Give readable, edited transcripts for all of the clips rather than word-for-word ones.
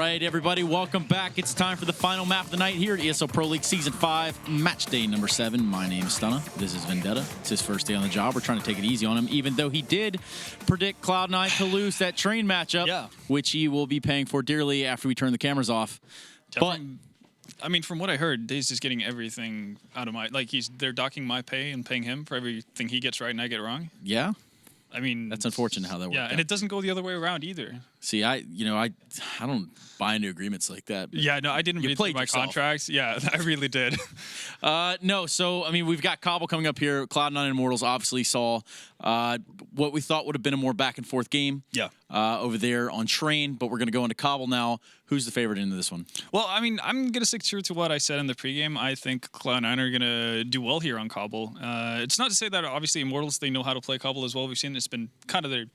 right, everybody, welcome back. It's time for the final map of the night here at ESL Pro League Season 5, Match Day number 7. My name is Stunna. This is Vendetta. It's his first day on the job. We're trying to take it easy on him, even though he did predict Cloud9 to lose that train matchup, which he will be paying for dearly after we turn the cameras off. Definitely. But I mean, from what I heard, Daze is getting everything out of my, like, they're docking my pay and paying him for everything he gets right and I get wrong. Yeah. I mean, that's unfortunate how that works. Yeah, and it doesn't go the other way around either. See, I don't buy into agreements like that. Yeah, no, I didn't read through my contracts. Yeah, I really did. No, so, I mean, we've got Cbble coming up here. Cloud9 and Immortals obviously saw what we thought would have been a more back-and-forth game over there on Train, but we're going to go into Cbble now. Who's the favorite into this one? Well, I mean, I'm going to stick true to what I said in the pregame. I think Cloud9 are going to do well here on Cbble. It's not to say that, obviously, Immortals, they know how to play Cbble as well. We've seen it's been kind of their...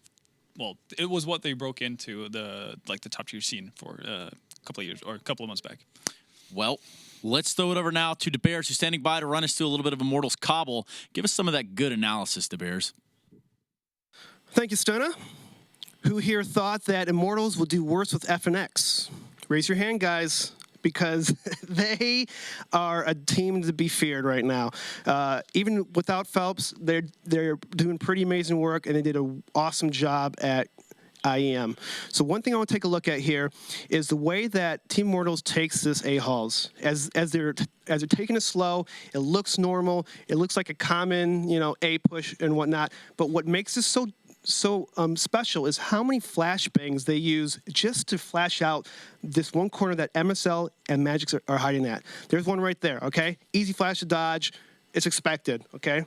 Well, it was what they broke into the top tier scene for a couple of years or a couple of months back. Well, let's throw it over now to DeBears, who's standing by to run us through a little bit of Immortals Cbble. Give us some of that good analysis, DeBears. Thank you, Stunna. Who here thought that Immortals will do worse with FNX? Raise your hand, guys, because they are a team to be feared right now. Even without Phelps, they're doing pretty amazing work, and they did an awesome job at IEM. So one thing I want to take a look at here is the way that Team Immortals takes this A-Halls. As they're taking it slow, it looks normal. It looks like a common, A push and whatnot. But what makes this so special is how many flashbangs they use just to flash out this one corner that MSL and Magic are hiding at. There's one right there, okay? Easy flash to dodge. It's expected, okay?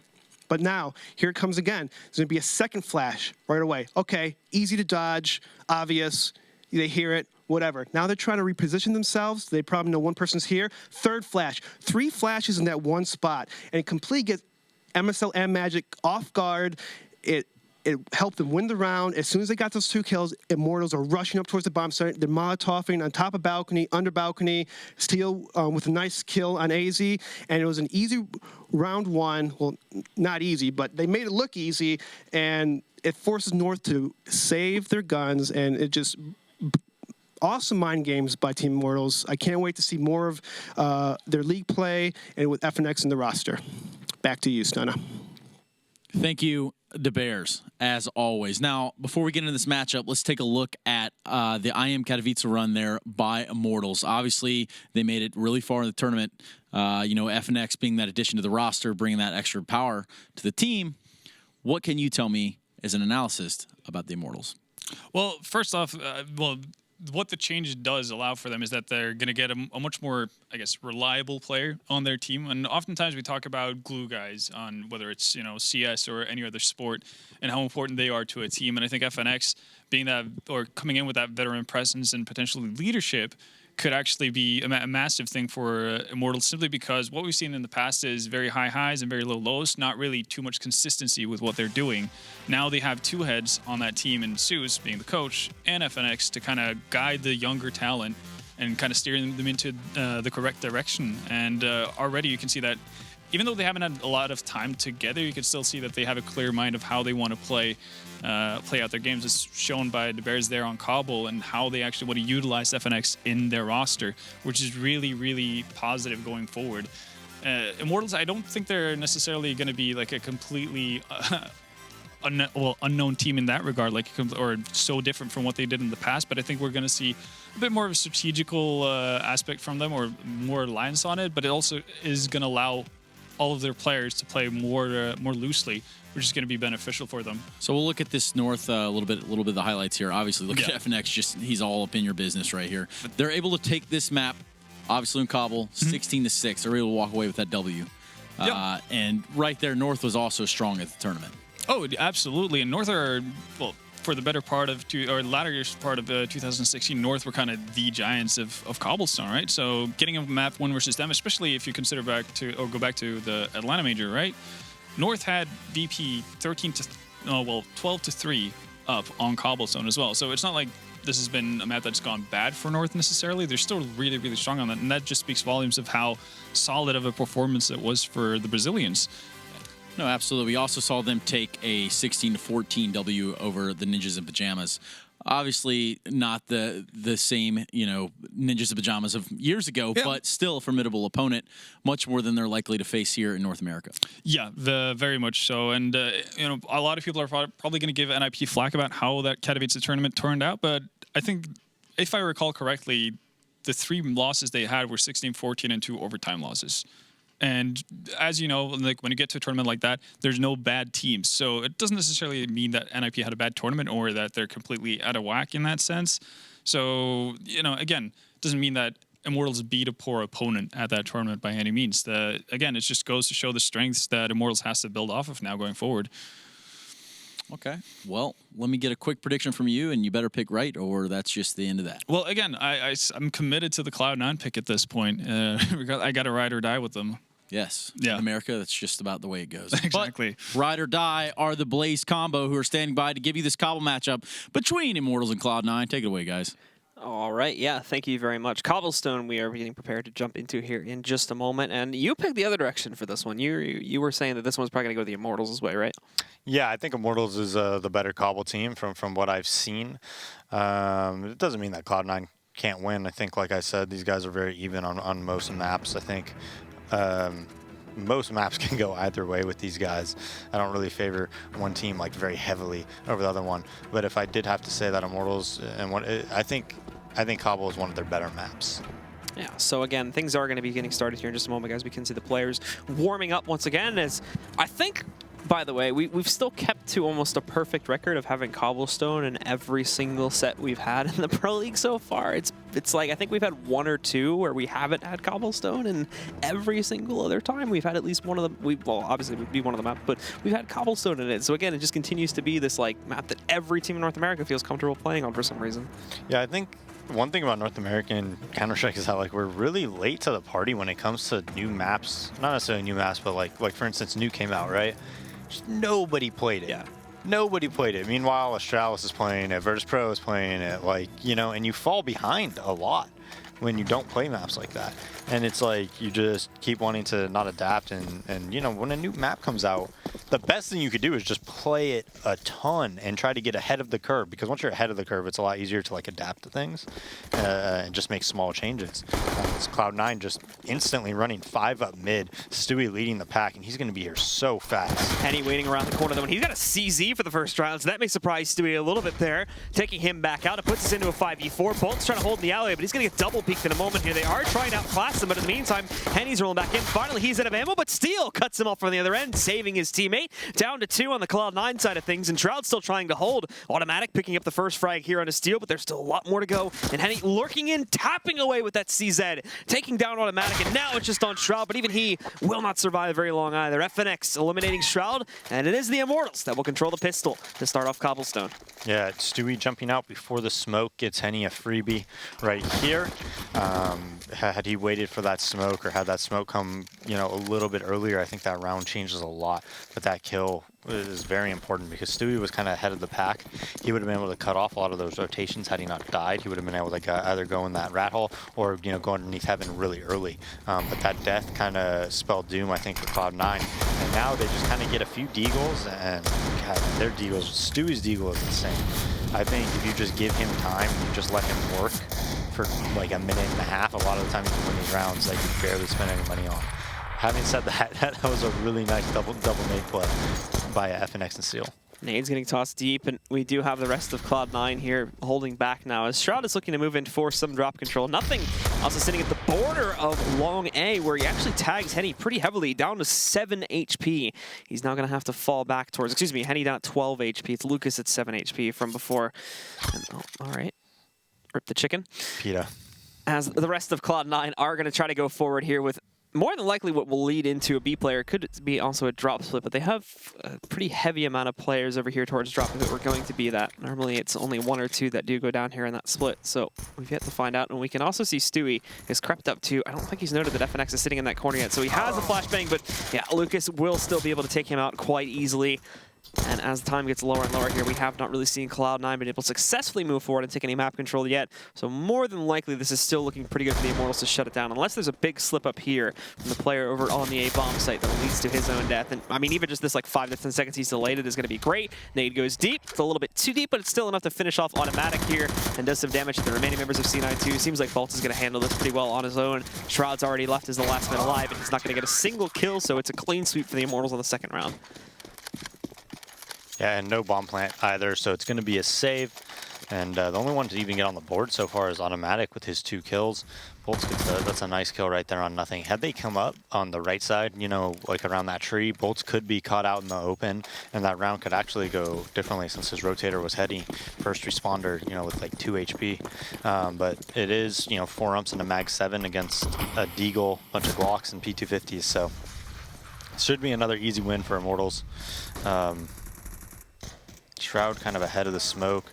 But now, here it comes again. There's going to be a second flash right away. Okay, easy to dodge, obvious. They hear it, whatever. Now they're trying to reposition themselves. They probably know one person's here. Third flash. 3 flashes in that one spot. And it completely gets MSL and Magic off guard. It helped them win the round. As soon as they got those 2 kills, Immortals are rushing up towards the bomb site. They're Molotoving on top of balcony, under balcony, Steel with a nice kill on AZ. And it was an easy round 1. Well, not easy, but they made it look easy. And it forces North to save their guns. And it just... awesome mind games by Team Immortals. I can't wait to see more of their league play and with FNX in the roster. Back to you, Stunna. Thank you, DeBears, as always. Now, before we get into this matchup, let's take a look at the IM Katowice run there by Immortals. Obviously, they made it really far in the tournament. FNX being that addition to the roster, bringing that extra power to the team. What can you tell me as an analyst about the Immortals? Well, first off, what the change does allow for them is that they're going to get a much more, I guess, reliable player on their team. And oftentimes we talk about glue guys on whether it's, CS or any other sport and how important they are to a team. And I think FNX being that, or coming in with that veteran presence and potentially leadership, could actually be a massive thing for Immortals, simply because what we've seen in the past is very high highs and very low lows, not really too much consistency with what they're doing. Now they have 2 heads on that team in Zeus, being the coach, and FNX to kind of guide the younger talent and kind of steer them into the correct direction. And already you can see that even though they haven't had a lot of time together, you can still see that they have a clear mind of how they want to play out their games. It's shown by the Bears there on Cbble and how they actually want to utilize FNX in their roster, which is really, really positive going forward. Immortals, I don't think they're necessarily going to be like a completely unknown team in that regard, or so different from what they did in the past, but I think we're going to see a bit more of a strategical aspect from them, or more reliance on it, but it also is going to allow all of their players to play more loosely, which is going to be beneficial for them. So we'll look at this North a little bit of the highlights here. Obviously, look at FNX. He's all up in your business right here. They're able to take this map, obviously in Cbble, 16-6. They're able to walk away with that W. And right there, North was also strong at the tournament. Oh, absolutely. And North are, well, for the better part of latter years part of 2016, North were kind of the giants of Cobblestone, right? So getting a map win versus them, especially if you consider go back to the Atlanta Major, right? North had VP 12-3 up on Cobblestone as well. So it's not like this has been a map that's gone bad for North necessarily. They're still really, really strong on that, and that just speaks volumes of how solid of a performance it was for the Brazilians. No, absolutely. We also saw them take a 16-14 W over the Ninjas in Pajamas. Obviously not the same, ninjas in pajamas of years ago, but still a formidable opponent, much more than they're likely to face here in North America. Yeah, very much so. And, a lot of people are probably going to give NIP flack about how that Katowice tournament turned out. But I think, if I recall correctly, the 3 losses they had were 16-14 and 2 overtime losses. And as you know, like when you get to a tournament like that, there's no bad teams. So it doesn't necessarily mean that NIP had a bad tournament or that they're completely out of whack in that sense. So, again, it doesn't mean that Immortals beat a poor opponent at that tournament by any means. Again, it just goes to show the strengths that Immortals has to build off of now going forward. Okay. Well, let me get a quick prediction from you, and you better pick right, or that's just the end of that. Well, again, I'm committed to the Cloud9 pick at this point. I got to ride or die with them. Yes. Yeah. In America, that's just about the way it goes. Exactly. But Ride or Die are the Blaze combo who are standing by to give you this Cobble matchup between Immortals and Cloud9. Take it away, guys. All right, yeah, thank you very much. Cobblestone, we are getting prepared to jump into here in just a moment, and you picked the other direction for this one. You were saying that this one's probably going to go the Immortals' way, right? Yeah, I think Immortals is the better Cobble team from what I've seen. It doesn't mean that Cloud9 can't win. I think, like I said, these guys are very even on most maps. I think most maps can go either way with these guys. I don't really favor one team like very heavily over the other one. But if I did have to say that Immortals and I think Cobble is one of their better maps. Yeah, so again, things are going to be getting started here in just a moment, guys. We can see the players warming up once again. As I think, by the way, we've still kept to almost a perfect record of having Cobblestone in every single set we've had in the Pro League so far. It's like, I think we've had 1 or 2 where we haven't had Cobblestone, and every single other time we've had at least one of them. Well, obviously it would be one of the maps, but we've had Cobblestone in it. So again, it just continues to be this like map that every team in North America feels comfortable playing on for some reason. Yeah, I think one thing about North American Counter-Strike is that like we're really late to the party when it comes to new maps. Not necessarily new maps, but like for instance, New came out, right? Just nobody played it. Yeah. Nobody played it. Meanwhile, Astralis is playing it, Virtus Pro is playing it, and you fall behind a lot when you don't play maps like that. And it's like you just keep wanting to not adapt, and when a new map comes out, the best thing you could do is just play it a ton and try to get ahead of the curve, because once you're ahead of the curve, it's a lot easier to like adapt to things and just make small changes. It's Cloud9 just instantly running 5 up mid, Stewie leading the pack, and he's going to be here so fast. Henny waiting around the corner though, and he's got a CZ for the first round, so that may surprise Stewie a little bit there, taking him back out. It puts us into a 5v4. Bolt's trying to hold in the alleyway, but he's going to get double peeked in a moment here. They are trying to outclass him, but in the meantime, Henny's rolling back in. Finally, he's out of ammo, but Steel cuts him off from the other end, saving his teammate. Down to 2 on the Cloud9 side of things, and Shroud's still trying to hold. Automatic picking up the first frag here on a Steel, but there's still a lot more to go. And Henny lurking in, tapping away with that CZ, taking down Automatic, and now it's just on Shroud, but even he will not survive very long either. FNX eliminating Shroud, and it is the Immortals that will control the pistol to start off Cobblestone. Yeah, Stewie jumping out before the smoke gets Henny a freebie right here. Had he waited for that smoke or had that smoke come, a little bit earlier, I think that round changes a lot. But that kill is very important because Stewie was kind of ahead of the pack. He would have been able to cut off a lot of those rotations had he not died. He would have been able to either go in that rat hole or go underneath heaven really early. But that death kind of spelled doom, I think, for Cloud9. And now they just kind of get a few deagles, and God, their deagles, Stewie's deagle is insane. I think if you just give him time and you just let him work for like a minute and a half, a lot of the time you can win these rounds that you barely spend any money on. Having said that, that was a really nice double nade play by FNX and Steel. Nades getting tossed deep, and we do have the rest of Cloud9 here holding back now as Shroud is looking to move in for some drop control. Nothing also sitting at the border of Long A, where he actually tags Henny pretty heavily, down to 7 HP. He's now going to have to fall back towards, Henny down at 12 HP. It's Lucas at 7 HP from before. And, all right. Rip the chicken. PETA. As the rest of Cloud9 are going to try to go forward here with more than likely what will lead into a B player. Could be also a drop split, but they have a pretty heavy amount of players over here towards drop if it were going to be that. Normally it's only 1 or 2 that do go down here in that split, so we've yet to find out. And we can also see Stewie has crept up to, I don't think he's noted that FNX is sitting in that corner yet, so he has a flashbang, but yeah, Lucas will still be able to take him out quite easily. And as the time gets lower and lower here, we have not really seen Cloud9 been able to successfully move forward and take any map control yet. So more than likely, this is still looking pretty good for the Immortals to shut it down, unless there's a big slip up here from the player over on the A-bomb site that leads to his own death. And I mean, even just this like 5 to 10 seconds he's delayed it is going to be great. Nade goes deep. It's a little bit too deep, but it's still enough to finish off Automatic here and does some damage to the remaining members of C9 too. Seems like Boltz is going to handle this pretty well on his own. Shroud's already left as the last man alive, and he's not going to get a single kill, so it's a clean sweep for the Immortals on the second round. Yeah, and no bomb plant either, so it's going to be a save. And the only one to even get on the board so far is Automatic with his 2 kills. Boltz gets that's a nice kill right there on nothing. Had they come up on the right side, you know, like around that tree, Boltz could be caught out in the open, and that round could actually go differently since his rotator was heady. First responder, you know, with like 2 HP. But it is, you know, 4 umps and a mag 7 against a Deagle, bunch of Glocks and P250s, so it should be another easy win for Immortals. Shroud kind of ahead of the smoke,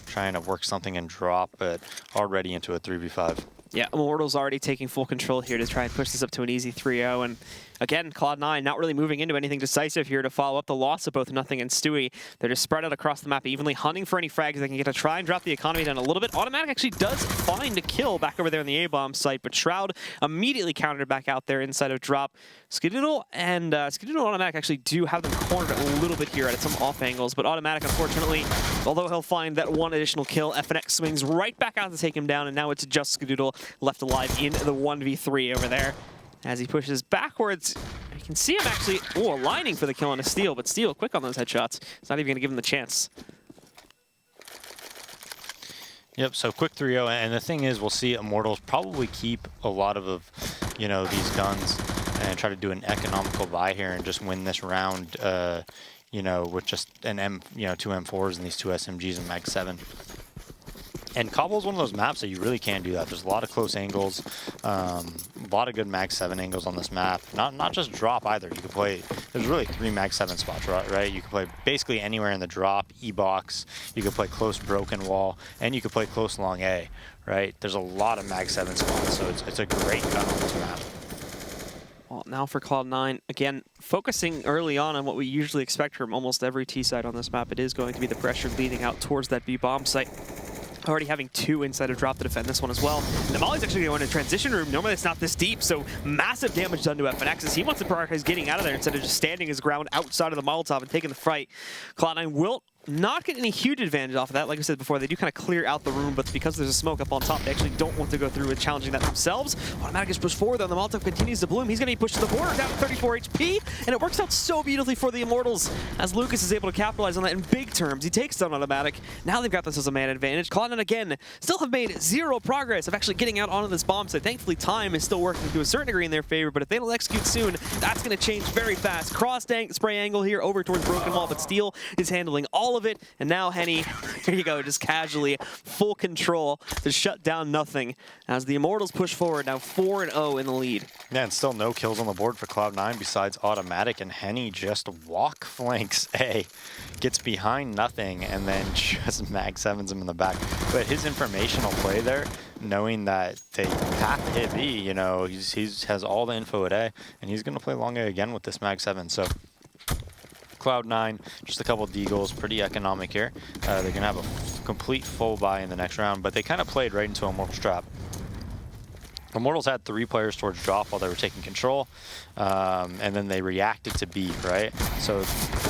trying to work something and drop, but already into a 3v5. Yeah, Immortals already taking full control here to try and push this up to an easy 3-0. And again, Cloud9 not really moving into anything decisive here to follow up the loss of both Nothing and Stewie. They're just spread out across the map, evenly hunting for any frags they can get to try and drop the economy down a little bit. Automatic actually does find a kill back over there on the A-bomb site, but Shroud immediately countered back out there inside of drop. Skidoodle and Automatic actually do have them cornered a little bit here at some off angles, but Automatic, unfortunately, although he'll find that one additional kill, FNX swings right back out to take him down, and now it's just Skidoodle left alive in the 1v3 over there. As he pushes backwards, you can see him actually aligning for the kill on a Steel, but Steel quick on those headshots. It's not even going to give him the chance. Yep, so quick 3-0, and the thing is, we'll see Immortals probably keep a lot of you know, these guns and try to do an economical buy here and just win this round, you know, with just an 2 M4s and these 2 SMGs and mag 7. And Cbble is one of those maps that you really can't do that. There's a lot of close angles, a lot of good mag 7 angles on this map. Not just drop either. You could play, there's really 3 mag 7 spots, right? You could play basically anywhere in the drop, E-box, you could play close broken wall, and you could play close long A, right? There's a lot of mag 7 spots, so it's a great gun on this map. Well, now for Cloud9, again, focusing early on what we usually expect from almost every T side on this map, it is going to be the pressure leading out towards that B-bomb site. Already having 2 inside of drop to defend this one as well. And Molly's actually going to transition room. Normally it's not this deep, so massive damage done to FNX as he wants to prioritize getting out of there instead of just standing his ground outside of the Molotov and taking the fight. Cloud9 will not get any huge advantage off of that. Like I said before, they do kind of clear out the room, but because there's a smoke up on top, they actually don't want to go through with challenging that themselves. Automatic is pushed forward, though. The Molotov continues to bloom. He's going to be pushed to the border, down to 34 HP, and it works out so beautifully for the Immortals as Lucas is able to capitalize on that in big terms. He takes down Automatic. Now they've got this as a man advantage. Cloud9, again, still have made 0 progress of actually getting out onto this bomb site. Thankfully, time is still working to a certain degree in their favor, but if they don't execute soon, that's going to change very fast. Cross spray angle here over towards Broken Wall, but Steel is handling all of it, and now Henny, here you go, just casually, full control to shut down Nothing as the Immortals push forward, now 4-0 in the lead. Yeah, and still no kills on the board for Cloud9 besides Automatic, and Henny just walk flanks A, gets behind Nothing, and then just mag 7s him in the back. But his informational play there, knowing that they have to hit B, you know, he has all the info at A, and he's going to play long A again with this mag 7, so Cloud9, just a couple Deagles, pretty economic here. They're going to have a complete full buy in the next round, but they kind of played right into Immortals' trap. Immortals had 3 players towards drop while they were taking control, and then they reacted to B, right? So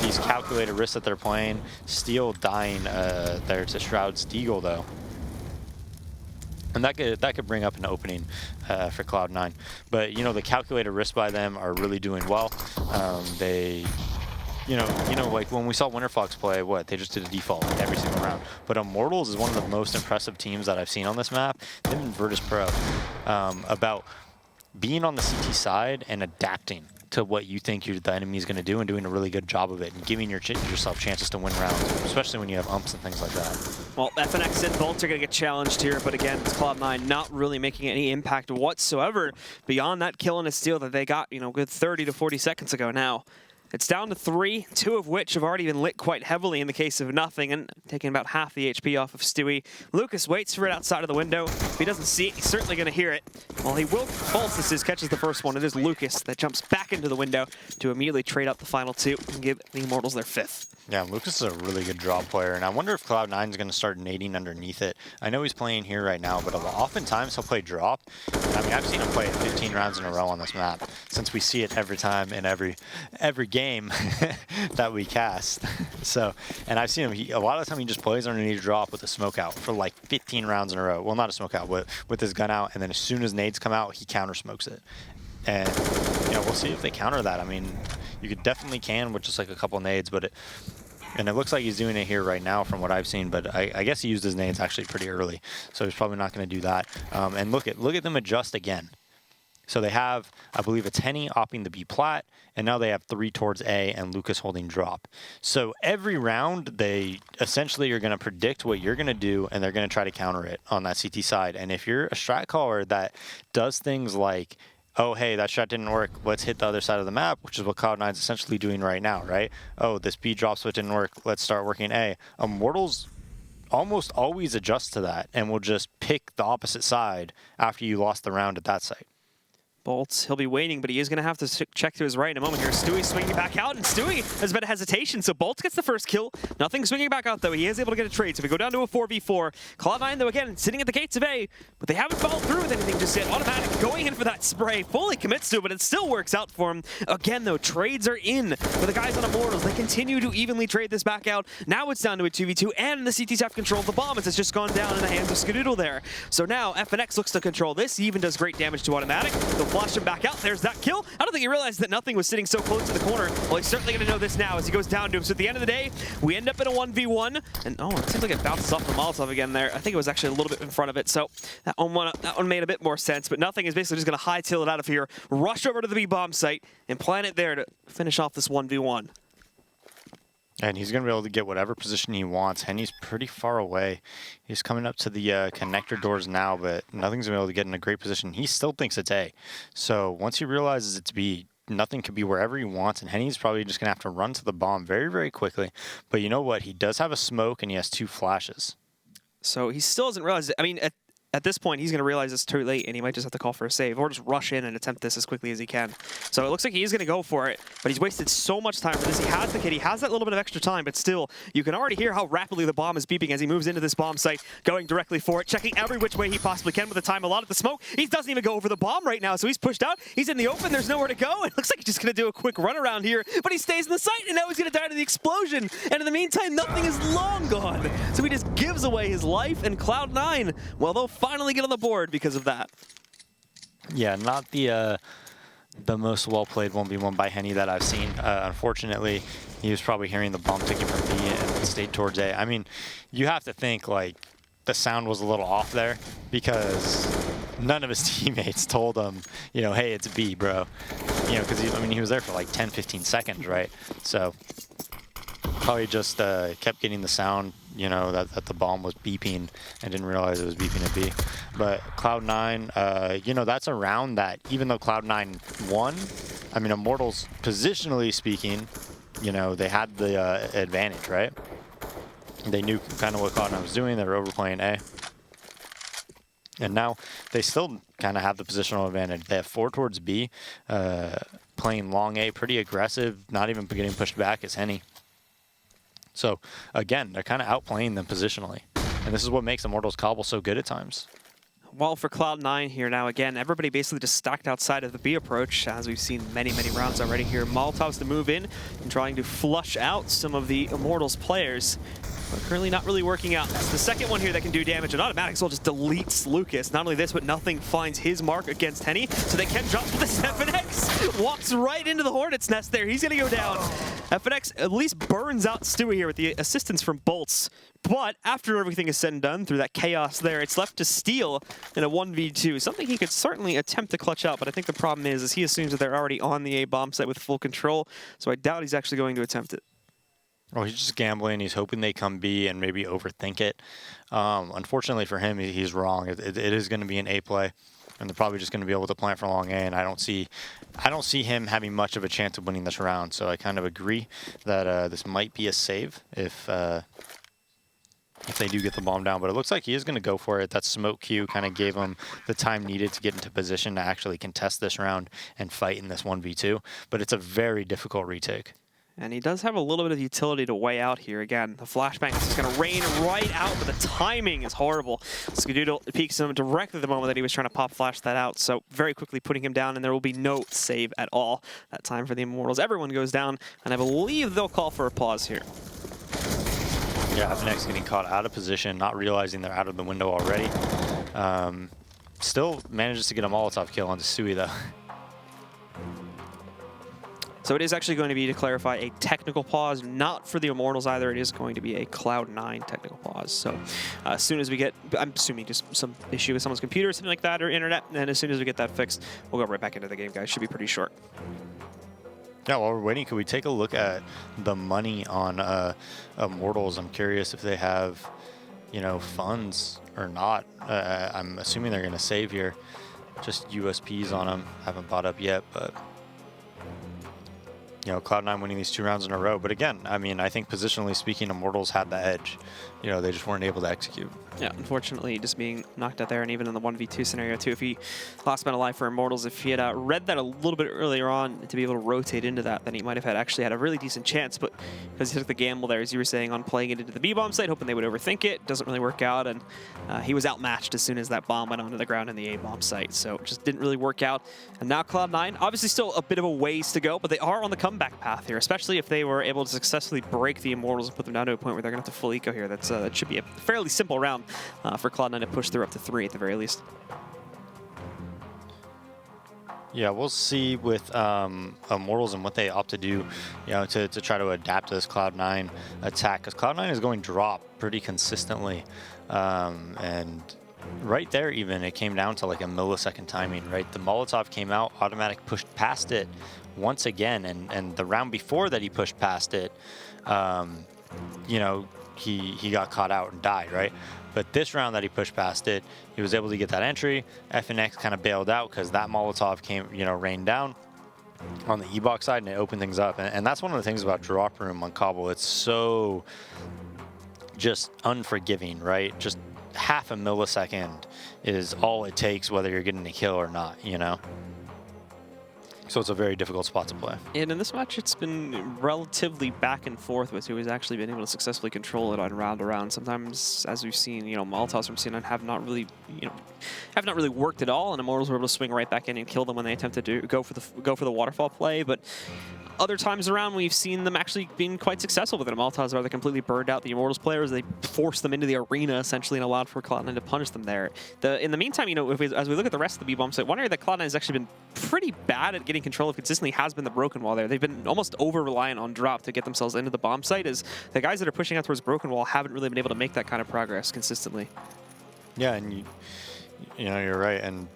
these calculated risks that they're playing, Steel dying there to Shroud's Deagle, though. And that could bring up an opening for Cloud9. But, you know, the calculated risks by them are really doing well. They... You know, like when we saw Winterfox play, they just did a default like every single round. But Immortals is one of the most impressive teams that I've seen on this map. Them and Virtus Pro, about being on the CT side and adapting to what you think the enemy is going to do and doing a really good job of it and giving yourself chances to win rounds, especially when you have umps and things like that. Well, FNX and Boltz are going to get challenged here, but again, it's Cloud9 not really making any impact whatsoever beyond that kill and a steal that they got, you know, good 30 to 40 seconds ago now. It's down to 3, 2 of which have already been lit quite heavily in the case of Nothing, and taking about half the HP off of Stewie. Lucas waits for it outside of the window. If he doesn't see it, he's certainly going to hear it. Well, he will. Boltz catches the first one. It is Lucas that jumps back into the window to immediately trade up the final 2 and give the Immortals their 5th. Yeah, Lucas is a really good draw player, and I wonder if Cloud9 is going to start nading underneath it. I know he's playing here right now, but oftentimes he'll play drop. I mean, I've seen him play it 15 rounds in a row on this map, since we see it every time in every game that we cast. So, and I've seen him, a lot of the time he just plays underneath drop with a smoke out for like 15 rounds in a row. Well, not a smoke out, but with his gun out, and then as soon as nades come out, he counter smokes it. And, you know, we'll see if they counter that. I mean, you could definitely can with just like a couple nades, but it looks like he's doing it here right now from what I've seen, but I guess he used his nades actually pretty early, so he's probably not going to do that. And look at them adjust again. So they have, I believe it's Henny opping the B plat, and now they have 3 towards A and Lucas holding drop. So every round they essentially are going to predict what you're going to do, and they're going to try to counter it on that CT side. And if you're a strat caller that does things like, oh, hey, that shot didn't work, let's hit the other side of the map, which is what Cloud9 is essentially doing right now, right? Oh, this B drop switch didn't work, let's start working A. Immortals almost always adjust to that and will just pick the opposite side after you lost the round at that site. Bolts, he'll be waiting, but he is going to have to check to his right in a moment here. Stewie swinging back out, and Stewie has a bit of hesitation, so Bolts gets the first kill. Nothing swinging back out, though. He is able to get a trade, so we go down to a 4v4. Cloud9, though, again, sitting at the gates of A, but they haven't followed through with anything just yet. Automatic going in for that spray, fully commits to it, but it still works out for him. Again, though, trades are in for the guys on Immortals. They continue to evenly trade this back out. Now it's down to a 2v2, and the CTs have control of the bomb as it's just gone down in the hands of Skedoodle there. So now FNX looks to control this. He even does great damage to Automatic. They'll flash him back out. There's that kill. I don't think he realized that nothing was sitting so close to the corner. Well, he's certainly going to know this now as he goes down to him. So at the end of the day, we end up in a 1v1. And oh, it seems like it bounces off the Molotov again there. I think it was actually a little bit in front of it. So that one made a bit more sense. But nothing is basically just going to hightail it out of here, rush over to the B-bomb site, and plant it there to finish off this 1v1. And he's going to be able to get whatever position he wants. Henny's pretty far away. He's coming up to the connector doors now, but nothing's going to be able to get in a great position. He still thinks it's A. So once he realizes it's B, nothing could be wherever he wants, and Henny's probably just going to have to run to the bomb very, very quickly. But you know what? He does have a smoke, and he has 2 flashes. So he still doesn't realize it. I mean, at this point, he's going to realize it's too late, and he might just have to call for a save or just rush in and attempt this as quickly as he can. So it looks like he is going to go for it, but he's wasted so much time for this. He has the kit. He has that little bit of extra time, but still, you can already hear how rapidly the bomb is beeping as he moves into this bomb site, going directly for it, checking every which way he possibly can with the time allotted the smoke. He doesn't even go over the bomb right now, so he's pushed out. He's in the open. There's nowhere to go. It looks like he's just going to do a quick run around here, but he stays in the site, and now he's going to die to the explosion. And in the meantime, nothing is long gone. So he just gives away his life, and Cloud9, well, they'll finally get on the board because of that. Yeah, not the most well-played 1v1 by Henny that I've seen. Unfortunately, he was probably hearing the bomb ticking from B and stayed towards A. I mean, you have to think, like, the sound was a little off there because none of his teammates told him, you know, hey, it's B, bro. You know, because, he was there for like 10, 15 seconds, right? So probably just kept getting the sound, you know, that the bomb was beeping and didn't realize it was beeping at B. But Cloud9, you know, that's a round that, even though Cloud9 won, I mean, Immortals, positionally speaking, you know, they had the advantage, right? They knew kind of what Cloud9 was doing. They were overplaying A. And now they still kind of have the positional advantage. They have 4 towards B, playing long A, pretty aggressive, not even getting pushed back as Henny. So, again, they're kind of outplaying them positionally. And this is what makes Immortals Cobble so good at times. Well, for Cloud9 here now, again, everybody basically just stacked outside of the B approach, as we've seen many, many rounds already here. Molotovs to move in and trying to flush out some of the Immortals players. But currently not really working out. That's the second one here that can do damage, and Automatic Soul just deletes Lucas. Not only this, but nothing finds his mark against Henny, so they can drop with the FNX. Walks right into the Hornet's Nest there. He's going to go down. FNX at least burns out Stewie here with the assistance from Bolts. But after everything is said and done, through that chaos there, it's left to Steel in a 1v2. Something he could certainly attempt to clutch out, but I think the problem is he assumes that they're already on the A bomb site with full control, so I doubt he's actually going to attempt it. Well, he's just gambling. He's hoping they come B and maybe overthink it. Unfortunately for him, he's wrong. It is going to be an A play, and they're probably just going to be able to plant for long A. And I don't see him having much of a chance of winning this round. So I kind of agree that this might be a save if they do get the bomb down. But it looks like he is going to go for it. That smoke cue kind of gave him the time needed to get into position to actually contest this round and fight in this 1v2. But it's a very difficult retake. And he does have a little bit of utility to weigh out here. Again, the flashbang is just going to rain right out, but the timing is horrible. Skadoodle peeks him directly at the moment that he was trying to pop flash that out. So very quickly putting him down, and there will be no save at all that time for the Immortals. Everyone goes down, and I believe they'll call for a pause here. Yeah, FNX getting caught out of position, not realizing they're out of the window already. Still manages to get a Molotov kill onto Sui, though. So it is actually going to be, to clarify, a technical pause, not for the Immortals either. It is going to be a Cloud9 technical pause. So as soon as we get, I'm assuming just some issue with someone's computer or something like that, or internet, and as soon as we get that fixed, we'll go right back into the game, guys. Should be pretty short. Yeah, while we're waiting, could we take a look at the money on Immortals? I'm curious if they have, you know, funds or not. I'm assuming they're going to save here. Just USPs on them. Haven't bought up yet, but... You know, Cloud9 winning these 2 rounds in a row. But again, I mean, I think positionally speaking, Immortals had the edge. You know, they just weren't able to execute. Yeah, unfortunately, just being knocked out there, and even in the 1v2 scenario too, if he lost man alive for Immortals, if he had read that a little bit earlier on to be able to rotate into that, then he might have actually had a really decent chance. But because he took the gamble there, as you were saying, on playing it into the B-bomb site, hoping they would overthink it, doesn't really work out, and he was outmatched as soon as that bomb went onto the ground in the A-bomb site. So it just didn't really work out. And now Cloud9, obviously still a bit of a ways to go, but they are on the comeback path here, especially if they were able to successfully break the Immortals and put them down to a point where they're going to have to full eco here. That should be a fairly simple round for Cloud9 to push through up to 3 at the very least. Yeah, we'll see with Immortals and what they opt to do, you know, to try to adapt to this Cloud9 attack, because Cloud9 is going drop pretty consistently, and right there even it came down to like a millisecond timing, right? The Molotov came out, automatic pushed past it once again, and the round before that he pushed past it, you know, he got caught out and died, right? But this round that he pushed past it, he was able to get that entry. FNX kind of bailed out because that Molotov came, you know, rained down on the E-box side, and it opened things up. And that's one of the things about drop room on Cbble. It's so just unforgiving, right? Just half a millisecond is all it takes, whether you're getting a kill or not, you know? So it's a very difficult spot to play. And in this match, it's been relatively back and forth with who has actually been able to successfully control it on round to round. Sometimes, as we've seen, you know, Molotovs from C9 have not really worked at all, and Immortals were able to swing right back in and kill them when they attempted to go for the waterfall play. But other times around, we've seen them actually being quite successful with it. Molotovs rather completely burned out the Immortals players. They forced them into the arena, essentially, and allowed for Cloud9 to punish them there. In the meantime, you know, as we look at the rest of the B-bomb site, one area that Cloud9 has actually been pretty bad at getting control of consistently has been the Broken Wall there. They've been almost over-reliant on drop to get themselves into the bomb site, as the guys that are pushing out towards Broken Wall haven't really been able to make that kind of progress consistently. Yeah, and you know, you're right. And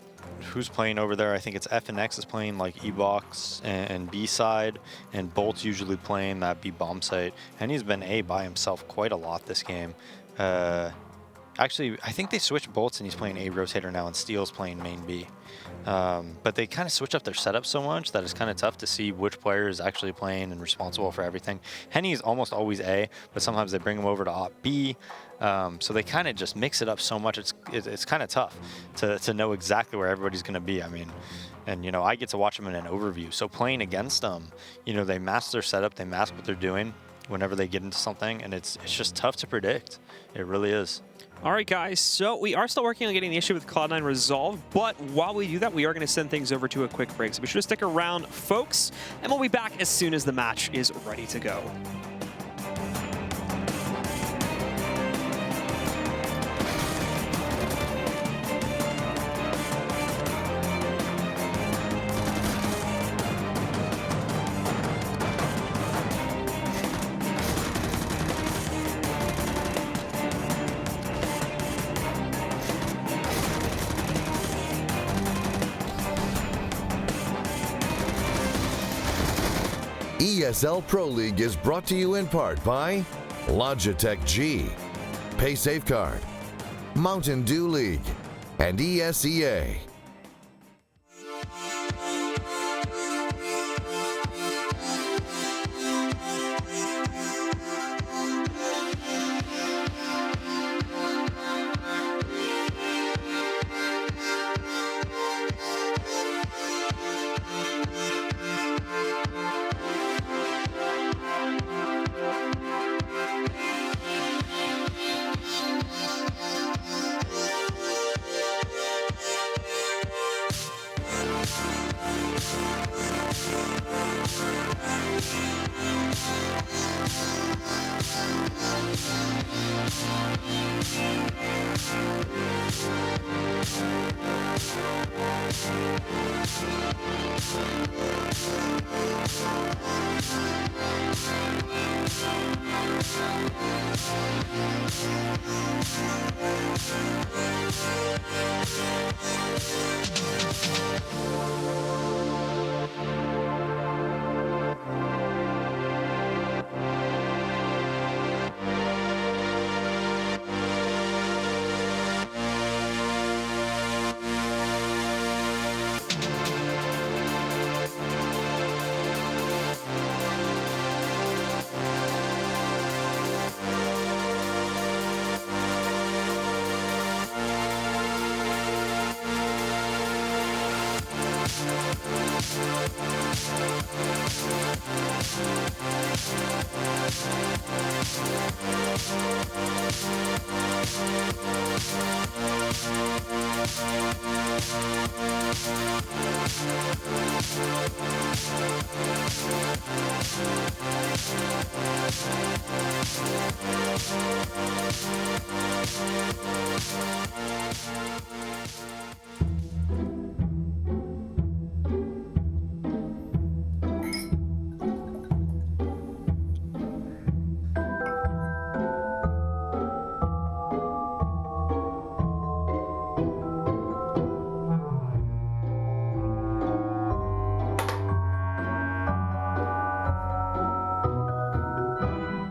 who's playing over there? I think it's FNX is playing like E-box and B side, and Bolt's usually playing that B bomb site. And he's been A by himself quite a lot this game. Actually, I think they switched Bolts and he's playing A rotator now, and Steel's playing main B. But they kind of switch up their setup so much that it's kind of tough to see which player is actually playing and responsible for everything. Henny is almost always A, but sometimes they bring him over to Op B. So they kind of just mix it up so much. It's kind of tough to know exactly where everybody's going to be. I mean, and you know, I get to watch them in an overview. So playing against them, you know, they mask their setup, they mask what they're doing whenever they get into something, and it's just tough to predict. It really is. All right, guys, so we are still working on getting the issue with Cloud9 resolved, but while we do that, we are going to send things over to a quick break. So be sure to stick around, folks, and we'll be back as soon as the match is ready to go. ESL Pro League is brought to you in part by Logitech G, Pay Safeguard, Mountain Dew League, and ESEA.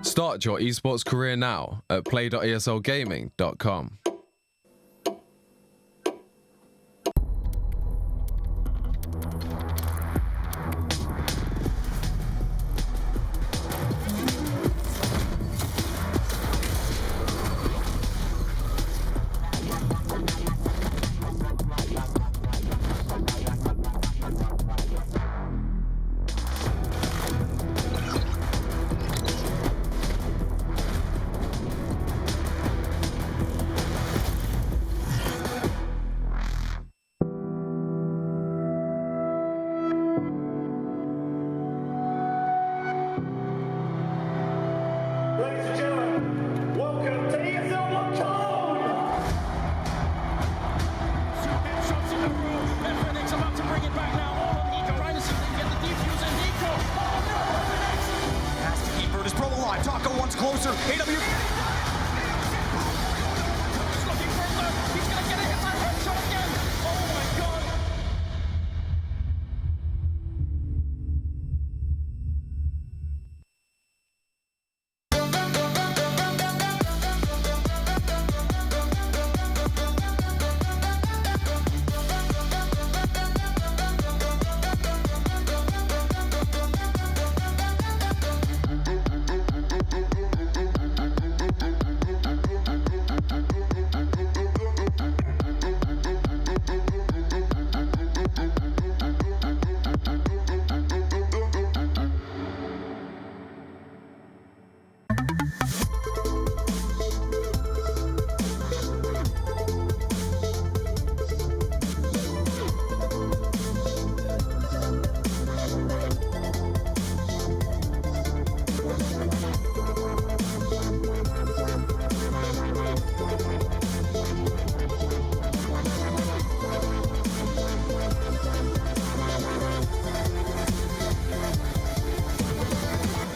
Start your esports career now at play.eslgaming.com. Ladies and gentlemen, welcome to ESL Cloud9! Shots in a row. FNX about to bring it back now. All on Nico. Trying to see if they can get the defuse and Nico. Oh no, FNX! Has to keep Brutus Pro alive. Taco once closer. AW. He's looking for a look. He's going to get a hit by headshot again. Oh my god.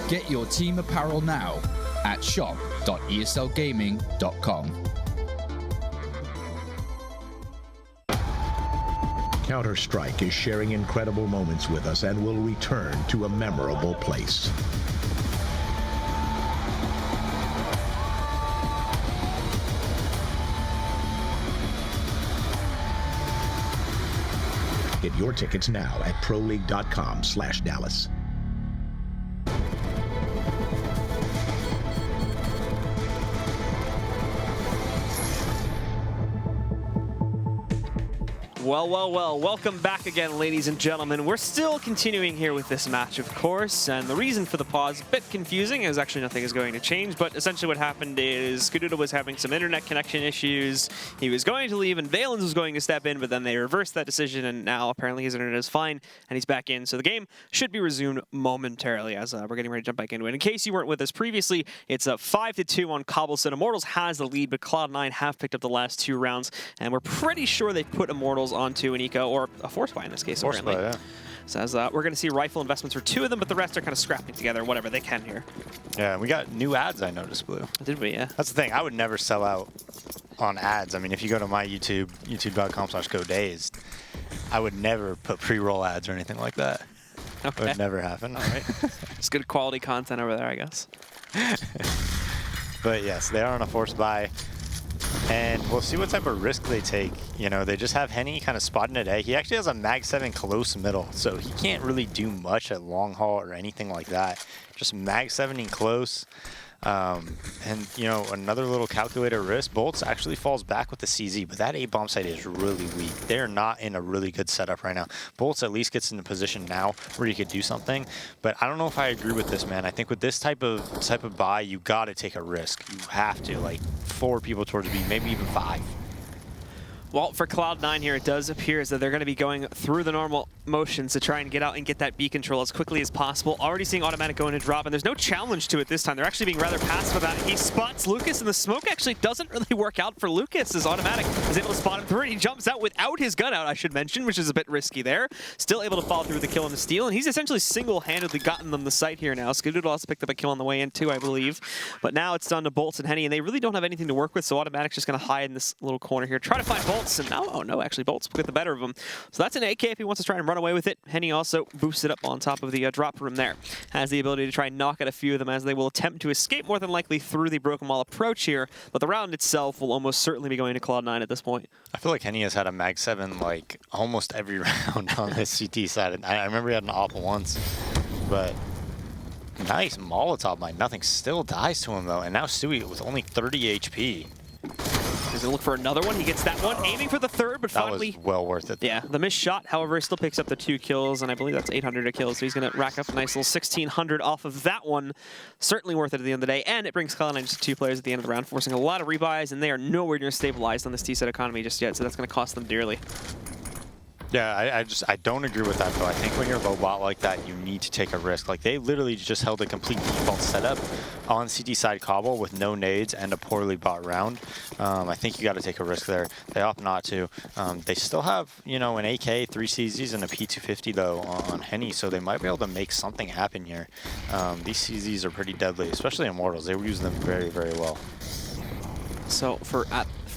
Get your team apparel now at shop.eslgaming.com. Counter-Strike is sharing incredible moments with us and will return to a memorable place. Get your tickets now at proleague.com/Dallas. Well, welcome back again, ladies and gentlemen. We're still continuing here with this match, of course, and the reason for the pause, a bit confusing, as actually nothing is going to change, but essentially what happened is Skaduda was having some internet connection issues. He was going to leave, and Valens was going to step in, but then they reversed that decision, and now apparently his internet is fine, and he's back in, so the game should be resumed momentarily as we're getting ready to jump back into it. In case you weren't with us previously, it's a 5-2 on Cobblestone. Immortals has the lead, but Cloud9 have picked up the last 2 rounds, and we're pretty sure they've put Immortals onto an eco, or a force buy in this case, apparently. Yeah. So as we're going to see rifle investments for 2 of them, but the rest are kind of scrapping together whatever they can here. Yeah, we got new ads, I noticed, Blue. Did we? Yeah. That's the thing. I would never sell out on ads. I mean, if you go to my YouTube, youtube.com/GoDazed, I would never put pre-roll ads or anything like that. Okay. It would never happen. All right. It's good quality content over there, I guess. But yes, they are on a forced buy. And we'll see what type of risk they take. You know, they just have Henny kind of spotting at A. He actually has a Mag 7 close middle, so he can't really do much at long haul or anything like that. Just Mag 7ing close. And, you know, another little calculator risk. Bolts actually falls back with the CZ, but that A-bomb site is really weak. They're not in a really good setup right now. Bolts at least gets in a position now where you could do something, but I don't know if I agree with this, man. I think with this type of buy, you got to take a risk. You have to, like, 4 people towards B, maybe even 5. Well, for Cloud9 here, it does appear as though they're going to be going through the normal motions to try and get out and get that B control as quickly as possible. Already seeing automatic go into drop, and there's no challenge to it this time. They're actually being rather passive about it. He spots Lucas, and the smoke actually doesn't really work out for Lucas, as automatic is able to spot him through it. He jumps out without his gun out, I should mention, which is a bit risky there. Still able to follow through with the kill and the steal, and he's essentially single-handedly gotten them the site here now. Cbble also picked up a kill on the way in too, I believe. But now it's done to Bolts and Henny, and they really don't have anything to work with, so automatic's just going to hide in this little corner here. Try to find Bolts, and now, oh no, actually Bolts get the better of him. So that's an AK if he wants to try and run away with it. Henny also boosted up on top of the drop room there. Has the ability to try and knock at a few of them as they will attempt to escape more than likely through the broken wall approach here. But the round itself will almost certainly be going to Cloud9 at this point. I feel like Henny has had a Mag 7 like almost every round on this CT side. I remember he had an AWP once, but nice Molotov by nothing. Still dies to him though, and now Stewie with only 30 HP. He's gonna look for another one. He gets that one, aiming for the third, but finally... That was well worth it. Yeah, the missed shot, however, he still picks up the 2 kills, and I believe that's 800 a kill, so he's gonna rack up a nice little 1,600 off of that one. Certainly worth it at the end of the day, and it brings Cloud9 just 2 players at the end of the round, forcing a lot of rebuys, and they are nowhere near stabilized on this T-set economy just yet, so that's gonna cost them dearly. Yeah, I don't agree with that though. I think when you're low bot like that, you need to take a risk. Like they literally just held a complete default setup on CT side Cbble with no nades and a poorly bought round. I think you got to take a risk there. They opt not to. They still have, you know, an AK, 3 CZs, and a P250 though on Henny, so they might be able to make something happen here. These CZs are pretty deadly, especially Immortals. They were using them very, very well. So for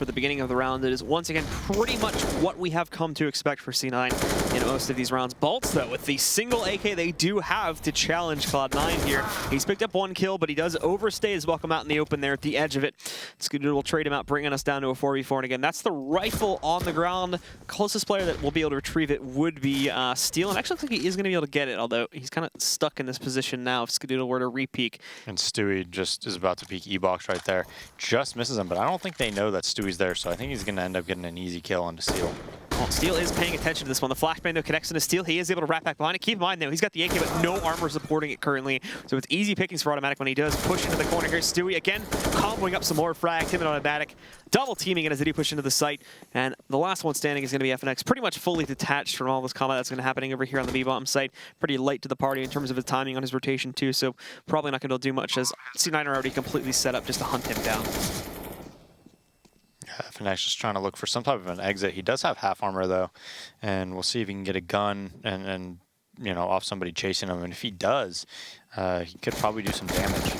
the beginning of the round, it is once again pretty much what we have come to expect for C9 in most of these rounds. Bolts, though, with the single AK they do have to challenge Cloud9 here. He's picked up 1 kill, but he does overstay his welcome out in the open there at the edge of it. Cbble will trade him out, bringing us down to a 4v4. And again, that's the rifle on the ground. Closest player that will be able to retrieve it would be Steel. And actually, I think he is going to be able to get it, although he's kind of stuck in this position now if Cbble were to re-peek. And Stewie just is about to peek E-box right there. Just misses him, but I don't think they know that Stewie's there, so I think he's going to end up getting an easy kill onto Steel. Well, Steel is paying attention to this one. The flashbang, though, connects into Steel. He is able to wrap back behind it. Keep in mind, though, he's got the AK, but no armor supporting it currently. So it's easy pickings for automatic when he does push into the corner here. Stewie, again, comboing up some more frags. Him and automatic double teaming it as they do push into the site. And the last one standing is going to be FNX, pretty much fully detached from all this combat that's going to happening over here on the B-bomb site. Pretty late to the party in terms of his timing on his rotation, too. So probably not going to do much as C9 are already completely set up just to hunt him down. FNX just trying to look for some type of an exit. He does have half armor though, and we'll see if he can get a gun and you know, off somebody chasing him. And if he does, he could probably do some damage.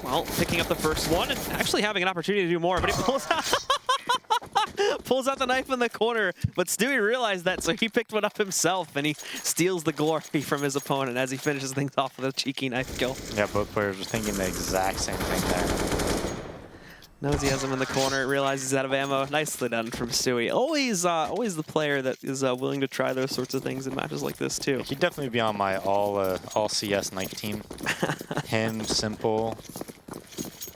Well, picking up the first one and actually having an opportunity to do more, but he pulls out the knife in the corner. But Stewie realized that, so he picked one up himself, and he steals the glory from his opponent as he finishes things off with a cheeky knife kill. Yeah, both players were thinking the exact same thing there. Knows he has him in the corner, realizes he's out of ammo. Nicely done from Stewie. Always the player that is willing to try those sorts of things in matches like this too. He'd definitely be on my all CS knife team. Him, Simple.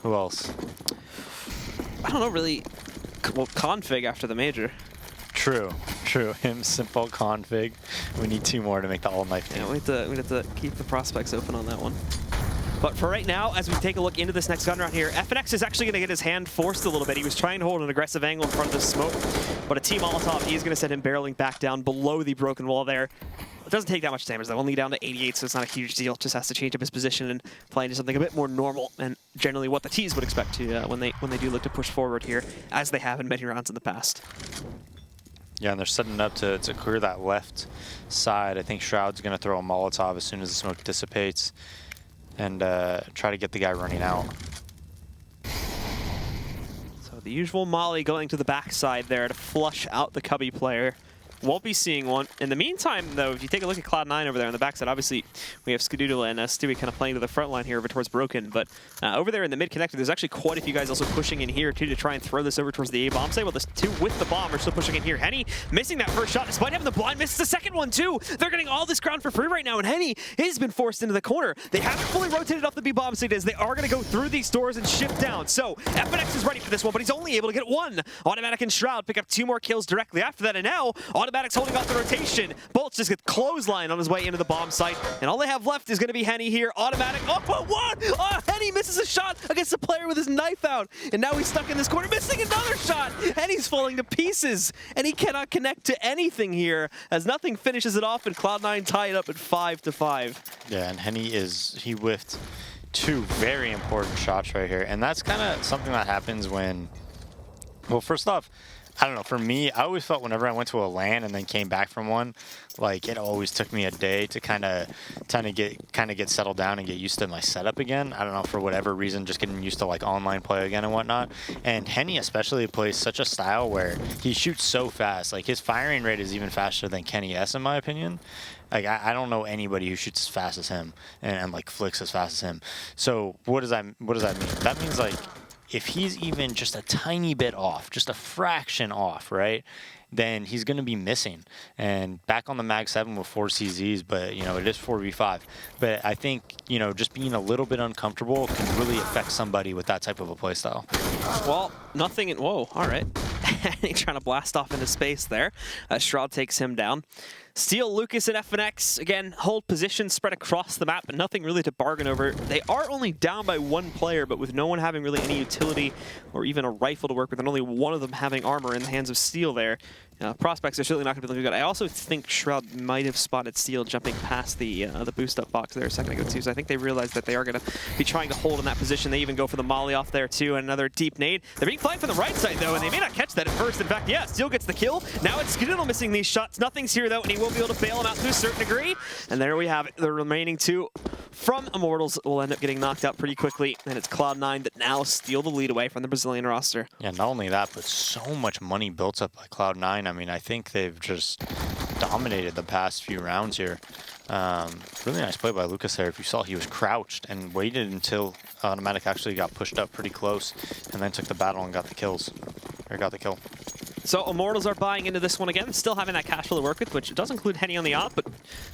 Who else? I don't know really. Well, Config after the major. True. Him, Simple, Config. We need 2 more to make the all knife team. Yeah, we have to keep the prospects open on that one. But for right now, as we take a look into this next gun round here, FNX is actually going to get his hand forced a little bit. He was trying to hold an aggressive angle in front of the smoke, but a team Molotov, he is going to send him barreling back down below the broken wall there. It doesn't take that much damage, though. Only down to 88, so it's not a huge deal. Just has to change up his position and play into something a bit more normal, and generally what the Ts would expect to when they do look to push forward here, as they have in many rounds in the past. Yeah, and they're setting up to clear that left side. I think Shroud's going to throw a Molotov as soon as the smoke dissipates and try to get the guy running out. So the usual molly going to the backside there to flush out the Cubby player. Won't be seeing one. In the meantime, though, if you take a look at Cloud9 over there on the backside, obviously we have Cbble and Stewie kind of playing to the front line here over towards Broken. But over there in the mid connector, there's actually quite a few guys also pushing in here, too, to try and throw this over towards the A bomb site. Well, the two with the bomb are still pushing in here. Henny missing that first shot, despite having the blind, misses the second one, too. They're getting all this ground for free right now, and Henny has been forced into the corner. They haven't fully rotated off the B bomb site as they are going to go through these doors and shift down. So FNX is ready for this one, but he's only able to get one. Automatic and Shroud pick up 2 more kills directly after that, and now Automatic's holding off the rotation. Bolts just get clothesline on his way into the bomb site, and all they have left is going to be Henny here. Automatic. Oh, what? Oh, Henny misses a shot against the player with his knife out, and now he's stuck in this corner, missing another shot. Henny's falling to pieces, and he cannot connect to anything here as nothing finishes it off, and Cloud9 tie it up at 5-5. Yeah, and he whiffed 2 very important shots right here, and that's kind of something that happens when, well, first off, I don't know, for me, I always felt whenever I went to a LAN and then came back from one, like it always took me a day to kind of get settled down and get used to my setup again. I don't know, for whatever reason, just getting used to like online play again and whatnot. And Henny especially plays such a style where he shoots so fast. Like his firing rate is even faster than Kenny S in my opinion. Like I don't know anybody who shoots as fast as him and like flicks as fast as him. So what does that mean? That means like, if he's even just a tiny bit off, just a fraction off, right, then he's going to be missing. And back on the Mag 7 with 4 CZs, but, you know, it is 4v5. But I think, you know, just being a little bit uncomfortable can really affect somebody with that type of a playstyle. Well, nothing in... Whoa, all right. He's trying to blast off into space there. Shroud takes him down. Steel, Lucas, and FNX, again, hold position spread across the map, but nothing really to bargain over. They are only down by 1 player, but with no one having really any utility or even a rifle to work with, and only one of them having armor in the hands of Steel there. Prospects are certainly not going to be looking good. I also think Shroud might have spotted Steel jumping past the boost-up box there a second ago, too, so I think they realized that they are going to be trying to hold in that position. They even go for the molly off there, too, and another deep nade. They're being flanked from the right side, though, and they may not catch that at first. In fact, yeah, Steel gets the kill. Now it's Cbble missing these shots. Nothing's here, though, and he will be able to bail him out to a certain degree. And there we have it. The remaining 2 from Immortals will end up getting knocked out pretty quickly, and it's Cloud9 that now steal the lead away from the Brazilian roster. Yeah, not only that, but so much money built up by Cloud9. I mean, I think they've just dominated the past few rounds here. Really nice play by Lucas there. If you saw, he was crouched and waited until Automatic actually got pushed up pretty close and then took the battle and got the kills. Or got the kill. So Immortals are buying into this one again, still having that cash flow to work with, which does include Henny on the op, but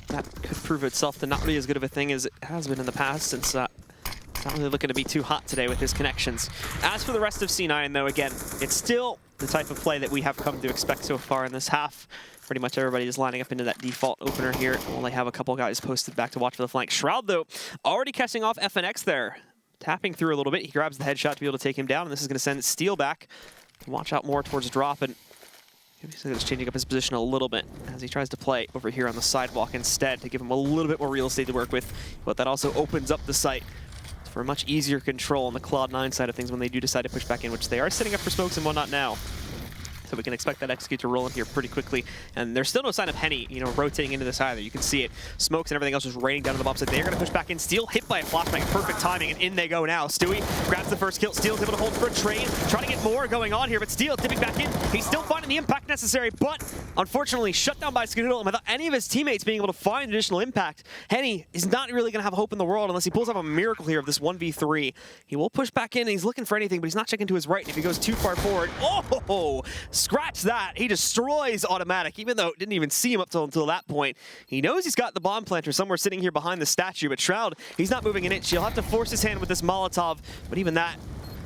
that could prove itself to not be as good of a thing as it has been in the past, since it's not really looking to be too hot today with his connections. As for the rest of C9, though, again, it's still the type of play that we have come to expect so far in this half. Pretty much everybody is lining up into that default opener here. We'll only have a couple guys posted back to watch for the flank. Shroud, though, already catching off FNX there. Tapping through a little bit. He grabs the headshot to be able to take him down, and this is going to send Steel back. Watch out more towards drop, and he's just changing up his position a little bit as he tries to play over here on the sidewalk instead to give him a little bit more real estate to work with. But that also opens up the site for a much easier control on the Cloud9 side of things when they do decide to push back in, which they are setting up for smokes and whatnot now. So we can expect that execute to roll in here pretty quickly. And there's still no sign of Henny, you know, rotating into this either. You can see it. Smokes and everything else just raining down to the bomb site. They're going to push back in. Steel hit by a flashbang. Perfect timing, and in they go now. Stewie grabs the first kill. Steel's able to hold for a trade. Trying to get more going on here, but Steel dipping back in. He's still finding the impact necessary, but unfortunately shut down by Cbble. And without any of his teammates being able to find additional impact, Henny is not really going to have a hope in the world unless he pulls off a miracle here of this 1v3. He will push back in, and he's looking for anything, but he's not checking to his right. And if he goes too far forward, oh, scratch that. He destroys Automatic, even though it didn't even see him up until that point. He knows he's got the bomb planter somewhere sitting here behind the statue, but Shroud, he's not moving an inch. He'll have to force his hand with this Molotov, but even that,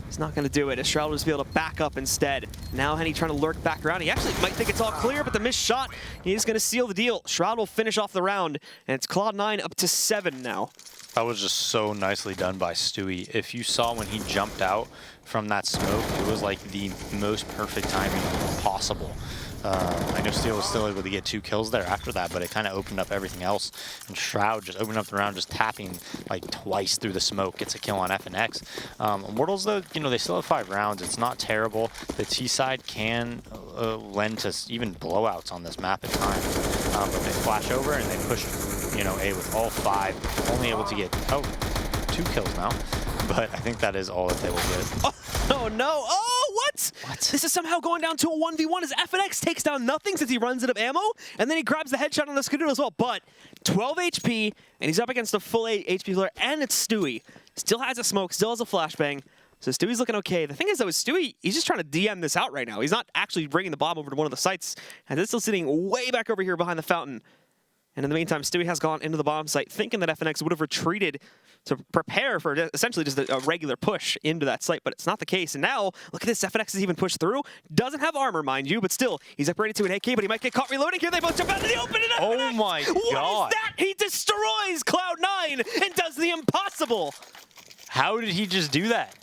he's not going to do it, as Shroud will just be able to back up instead. Now Henny trying to lurk back around. He actually might think it's all clear, but the missed shot, he's going to seal the deal. Shroud will finish off the round, and it's Cloud9 up to 7 now. That was just so nicely done by Stewie. If you saw when he jumped out from that smoke, it was like the most perfect timing possible. I know Steel was still able to get 2 kills there after that, but it kind of opened up everything else. And Shroud just opened up the round, just tapping like twice through the smoke, gets a kill on FNX. Immortals, though, you know, they still have 5 rounds. It's not terrible. The T side can lend to even blowouts on this map at times. But they flash over and they push, you know, A with all 5. Only able to get, 2 kills now. But I think that is all that they will get. Oh no! Oh, what? This is somehow going down to a 1v1 as FNX takes down nothing since he runs out of ammo, and then he grabs the headshot on the Skadoodle as well. But 12 HP, and he's up against a full 8 HP player, and it's Stewie. Still has a smoke, still has a flashbang. So Stewie's looking okay. The thing is, though, with Stewie, he's just trying to DM this out right now. He's not actually bringing the bomb over to one of the sites, and it's still sitting way back over here behind the fountain. And in the meantime, Stewie has gone into the bomb site, thinking that FNX would have retreated to prepare for essentially just a regular push into that site, but it's not the case. And now, look at this, FNX has even pushed through. Doesn't have armor, mind you, but still, he's upgraded to an AK, but he might get caught reloading here. They both jump out in the open, and Oh my God. What is that? He destroys Cloud9 and does the impossible. How did he just do that?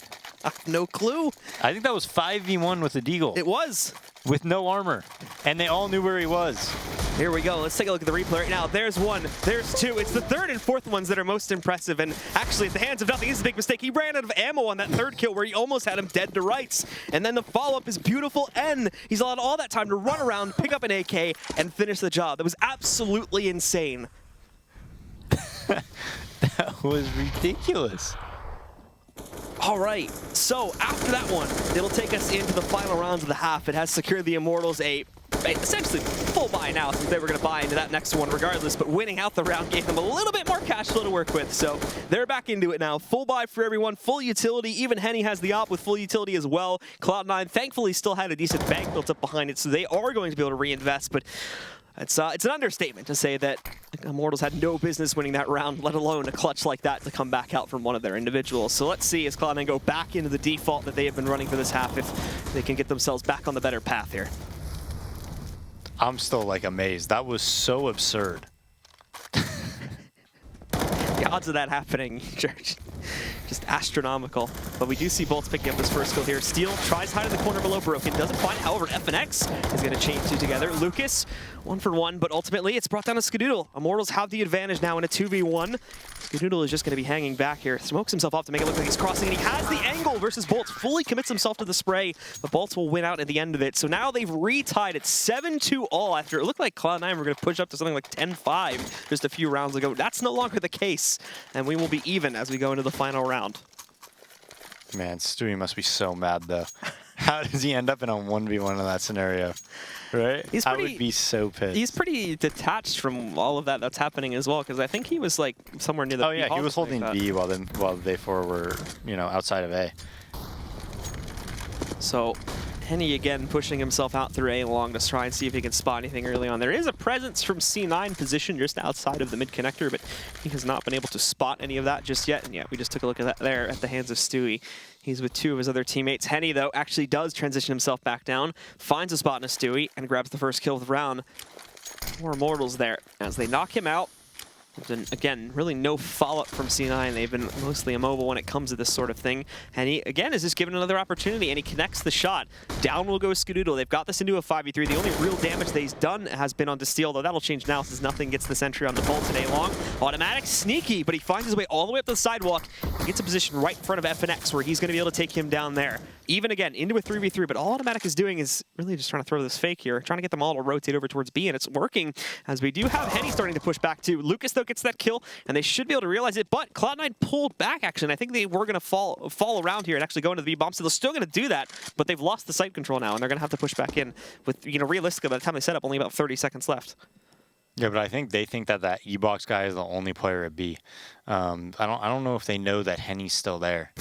No clue. I think that was 5v1 with the Deagle. It was. With no armor. And they all knew where he was. Here we go. Let's take a look at the replay right now. There's 1, there's 2. It's the 3rd and 4th ones that are most impressive. And actually, at the hands of nothing, this is a big mistake. He ran out of ammo on that 3rd kill where he almost had him dead to rights. And then the follow-up is beautiful. N. He's allowed all that time to run around, pick up an AK, and finish the job. That was absolutely insane. That was ridiculous. All right, so after that one, it'll take us into the final rounds of the half. It has secured the Immortals a essentially full buy now, since they were going to buy into that next one regardless, but winning out the round gave them a little bit more cash flow to work with, so they're back into it now. Full buy for everyone, full utility. Even Henny has the op with full utility as well. Cloud9 thankfully still had a decent bank built up behind it, so they are going to be able to reinvest, but it's an understatement to say that Immortals had no business winning that round, let alone a clutch like that to come back out from one of their individuals. So let's see as Cloud9 go back into the default that they have been running for this half, if they can get themselves back on the better path here. I'm still like amazed. That was so absurd. The odds of that happening, just astronomical. But we do see Bolts picking up this first kill here. Steel tries hide in the corner below Broken, doesn't find it. However, FNX is going to chain 2 together. Lucas, 1 for 1, but ultimately it's brought down to Skadoodle. Immortals have the advantage now in a 2v1. Skadoodle is just going to be hanging back here. Smokes himself off to make it look like he's crossing, and he has the angle versus Bolts. Fully commits himself to the spray, but Bolts will win out at the end of it. So now they've retied it 7-2 all after it looked like Cloud9 were going to push up to something like 10-5 just a few rounds ago. That's no longer the case, and we will be even as we go into the final round. Man, Stewie must be so mad, though. How does he end up in a 1v1 in that scenario? Right? I would be so pissed. He's pretty detached from all of that that's happening as well, because I think he was like somewhere near the B. Oh yeah, he was holding B while they 4 were, you know, outside of A. So Henny again pushing himself out through A along to try and see if he can spot anything early on. There is a presence from C9 position just outside of the mid connector, but he has not been able to spot any of that just yet. And yeah, we just took a look at that there at the hands of Stewie. He's with 2 of his other teammates. Henny, though, actually does transition himself back down, finds a spot in a Stewie, and grabs the first kill of the round. More Immortals there as they knock him out. And again, really no follow-up from C9. They've been mostly immobile when it comes to this sort of thing. And he, again, is just given another opportunity, and he connects the shot. Down will go Skadoodle. They've got this into a 5v3. The only real damage that he's done has been on Distill, though that'll change now since nothing gets the sentry on the Bolt today long. Automatic, sneaky, but he finds his way all the way up the sidewalk. He gets a position right in front of FNX where he's going to be able to take him down there. Even again, into a 3v3, but all Automatic is doing is really just trying to throw this fake here, trying to get them all to rotate over towards B, and it's working, as we do have Henny starting to push back too. Lucas, though, gets that kill, and they should be able to realize it, but Cloud9 pulled back, actually, and I think they were going to fall around here and actually go into the B bomb, so they're still going to do that, but they've lost the site control now, and they're going to have to push back in with, you know, realistically, by the time they set up, only about 30 seconds left. Yeah, but I think they think that that E-Box guy is the only player at B. I don't know if they know that Henny's still there.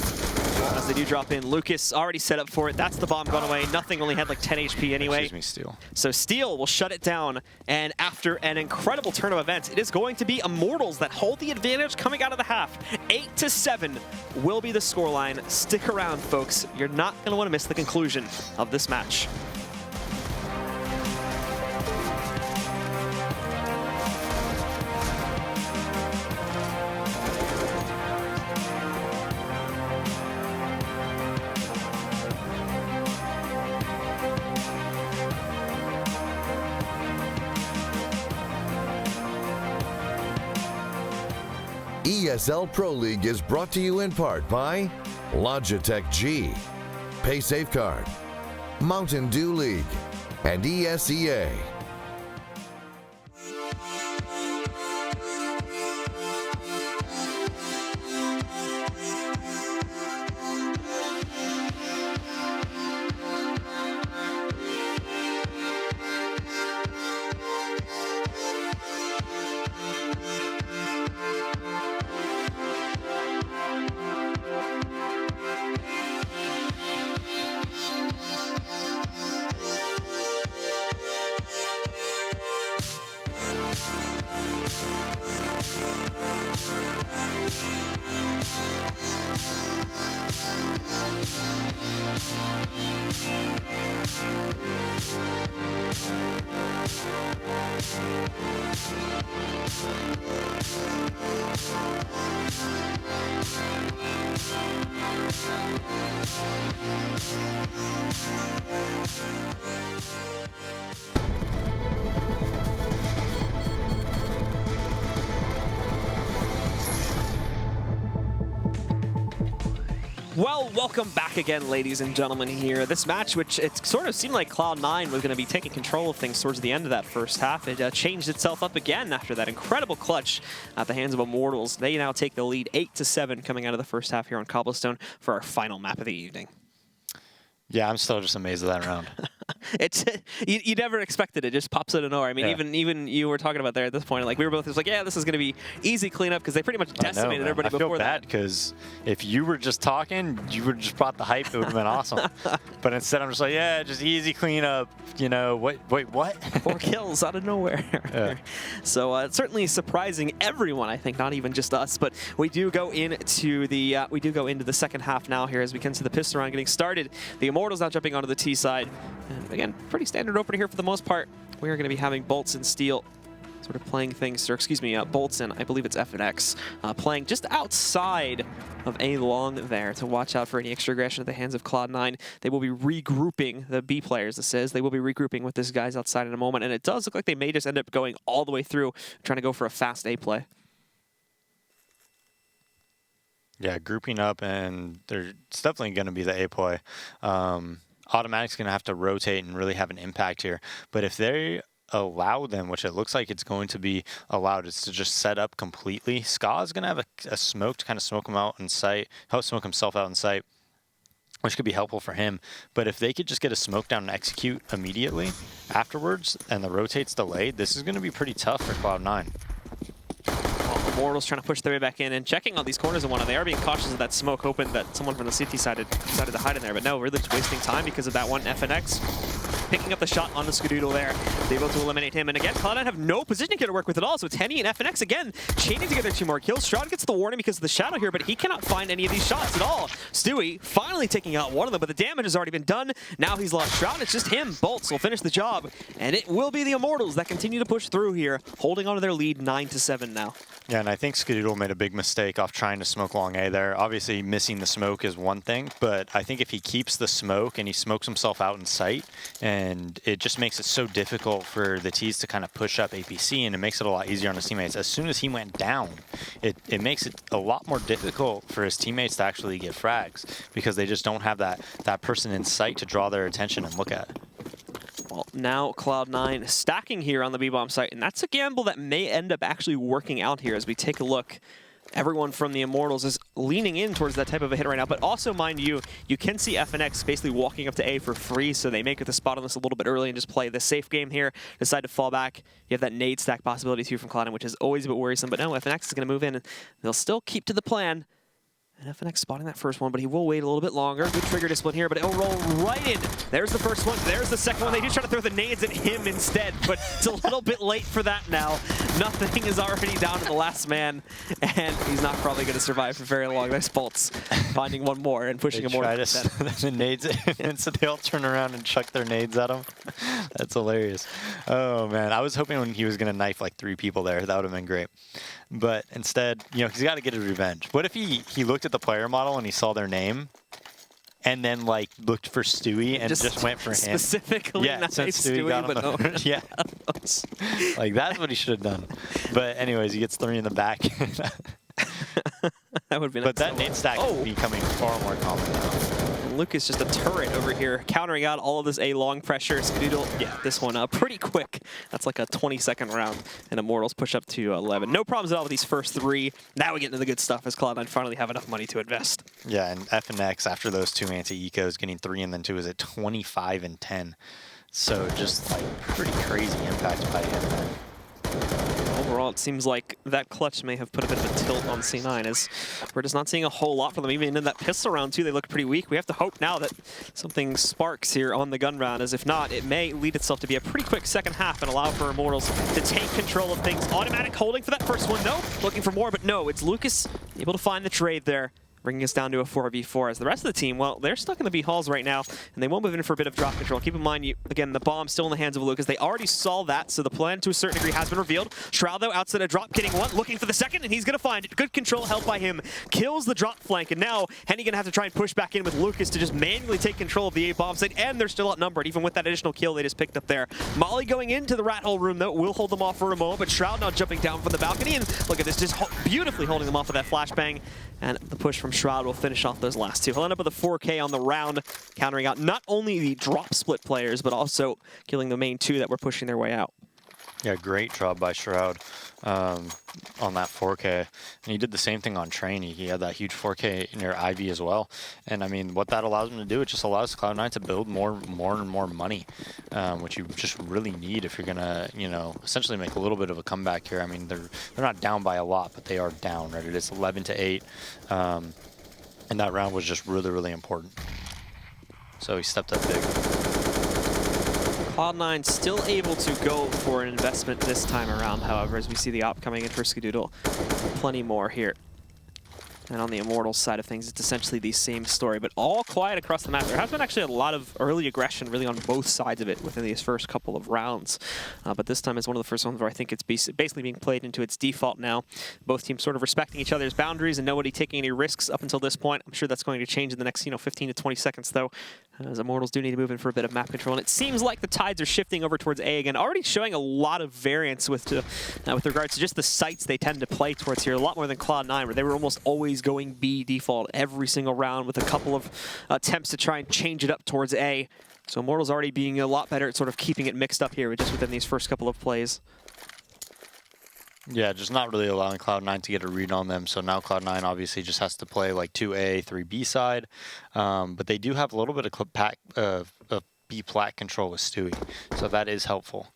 As they do drop in, Lucas already set up for it. That's the bomb gone away. Nothing, only had like 10 HP anyway. Excuse me, Steel. So Steel will shut it down, and after an incredible turn of events, it is going to be Immortals that hold the advantage coming out of the half. 8-7 will be the scoreline. Stick around, folks. You're not going to want to miss the conclusion of this match. ESL Pro League is brought to you in part by Logitech G, Pay Safeguard, Mountain Dew League, and ESEA. Well, welcome back again, ladies and gentlemen, here. This match, which it sort of seemed like Cloud9 was going to be taking control of things towards the end of that first half. It changed itself up again after that incredible clutch at the hands of Immortals. They now take the lead 8-7 coming out of the first half here on Cobblestone for our final map of the evening. Yeah, I'm still just amazed at that round. It's you never expected it. Just pops out of nowhere. I mean, even you were talking about there at this point. Like we were both just like, yeah, this is going to be easy cleanup because they pretty much decimated everybody before that. I feel bad because if you were just talking, you would just brought the hype. It would have been awesome. But instead, I'm just like, yeah, just easy cleanup. You know, wait, what? 4 kills out of nowhere. Yeah. So it's certainly surprising everyone. I think not even just us. But we do go into the second half now here as we can see the pistol round getting started. The Immortals now jumping onto the T side. And again, pretty standard opener here for the most part. We are going to be having Bolts and Steel sort of playing things, or excuse me, Bolts and I believe it's FNX playing just outside of A long there to watch out for any extra aggression at the hands of Cloud9. They will be regrouping, the B players this is, they will be regrouping with this guys outside in a moment, and it does look like they may just end up going all the way through, trying to go for a fast A play. Yeah, grouping up, and it's definitely going to be the A play. Automatic's going to have to rotate and really have an impact here. But if they allow them, which it looks like it's going to be allowed, is to just set up completely, Ska is going to have a smoke to kind of smoke him out in sight, help smoke himself out in sight, which could be helpful for him. But if they could just get a smoke down and execute immediately afterwards, and the rotate's delayed, this is going to be pretty tough for Cloud9. Immortals trying to push their way back in and checking on these corners of one, and they are being cautious of that smoke, hoping that someone from the CT side decided to hide in there. But no, really just wasting time because of that one. FNX picking up the shot on the Skadoodle there. They're able to eliminate him. And again, Cloud9 have no positioning here to work with at all. So it's Henny and FNX again chaining together 2 more kills. Shroud gets the warning because of the shadow here, but he cannot find any of these shots at all. Stewie finally taking out one of them, but the damage has already been done. Now he's lost Shroud. It's just him. Bolts will finish the job. And it will be the Immortals that continue to push through here, holding on to their lead 9-7 now. Yeah, and I think Skadoodle made a big mistake off trying to smoke long A there. Obviously, missing the smoke is one thing, but I think if he keeps the smoke and he smokes himself out in sight, and it just makes it so difficult for the T's to kind of push up APC, and it makes it a lot easier on his teammates. As soon as he went down, it makes it a lot more difficult for his teammates to actually get frags because they just don't have that person in sight to draw their attention and look at. Well, now Cloud9 stacking here on the B-bomb site, and that's a gamble that may end up actually working out here as we take a look. Everyone from the Immortals is leaning in towards that type of a hit right now, but also, mind you, you can see FNX basically walking up to A for free, so they make it the spot on this a little bit early and just play the safe game here, decide to fall back. You have that nade stack possibility too from Cloud9, which is always a bit worrisome, but no, FNX is going to move in, and they'll still keep to the plan. And FNX spotting that first one, but he will wait a little bit longer. Good trigger discipline here, but it'll roll right in. There's the first one. There's the second one. They just try to throw the nades at him instead, but it's a little bit late for that now. Nothing is already down to the last man, and he's not probably going to survive for very long. There's Bolts finding one more and pushing him more. They try to the nades at him, and so they all turn around and chuck their nades at him. That's hilarious. Oh, man. I was hoping when he was going to knife like 3 people there. That would have been great. But instead, you know, he's got to get his revenge. What if he looked at the player model and he saw their name and then like looked for Stewie and just went for him? Specifically, yeah, since Stewie got him but no. yeah. Like that's what he should have done. But anyways, he gets 3 in the back. That would be nice. But that nade stack is becoming far more common now. And Lucas just a turret over here, countering out all of this A long pressure. Cbble, yeah, this one pretty quick. That's like a 20-second round, and Immortals push up to 11. No problems at all with these first 3. Now we get into the good stuff as Cloud9 finally have enough money to invest. Yeah, and FNX after those 2 anti-ecos, getting 3 and then 2 is at 25 and 10. So just like pretty crazy impact by him there. Overall, it seems like that clutch may have put a bit of a tilt on C9 as we're just not seeing a whole lot from them. Even in that pistol round, too, they look pretty weak. We have to hope now that something sparks here on the gun round, as if not, it may lead itself to be a pretty quick second half and allow for Immortals to take control of things. Automatic holding for that first one, no. Looking for more, but no, it's Lucas able to find the trade there, bringing us down to a 4v4 as the rest of the team, well, they're stuck in the B halls right now, and they won't move in for a bit of drop control. Keep in mind, again, the bomb's still in the hands of Lucas. They already saw that, so the plan to a certain degree has been revealed. Shroud, though, outside a drop, getting one, looking for the second, and he's going to find it. Good control held by him. Kills the drop flank, and now Henny going to have to try and push back in with Lucas to just manually take control of the A bomb site, and they're still outnumbered, even with that additional kill they just picked up there. Molly going into the rat hole room, though, will hold them off for a moment, but Shroud now jumping down from the balcony, and look at this, just beautifully holding them off with that flashbang, and the push from Shroud will finish off those last 2. He'll end up with a 4K on the round, countering out not only the drop split players, but also killing the main 2 that were pushing their way out. Yeah, great job by Shroud on that 4K. And he did the same thing on Trainee. He had that huge 4K near Ivy as well. And I mean, what that allows him to do, it just allows Cloud9 to build more and more money, which you just really need if you're gonna, you know, essentially make a little bit of a comeback here. I mean, they're not down by a lot, but they are down, right? It is 11-8. And that round was just really, really important. So he stepped up big. Cloud9 still able to go for an investment this time around, however, as we see the op coming in for Cbble. Plenty more here. And on the Immortals side of things, it's essentially the same story, but all quiet across the map. There has been actually a lot of early aggression really on both sides of it within these first couple of rounds. But this time is one of the first ones where I think it's basically being played into its default now. Both teams sort of respecting each other's boundaries and nobody taking any risks up until this point. I'm sure that's going to change in the next 15 to 20 seconds, though, as Immortals do need to move in for a bit of map control. And it seems like the tides are shifting over towards A again, already showing a lot of variance with regards to just the sites they tend to play towards here, a lot more than Cloud9, where they were almost always going B default every single round with a couple of attempts to try and change it up towards A. So Immortals already being a lot better at sort of keeping it mixed up here just within these first couple of plays. Yeah, just not really allowing Cloud9 to get a read on them. So now Cloud9 obviously just has to play like 2A, 3B side. But they do have a little bit of B plat control with Stewie. So that is helpful.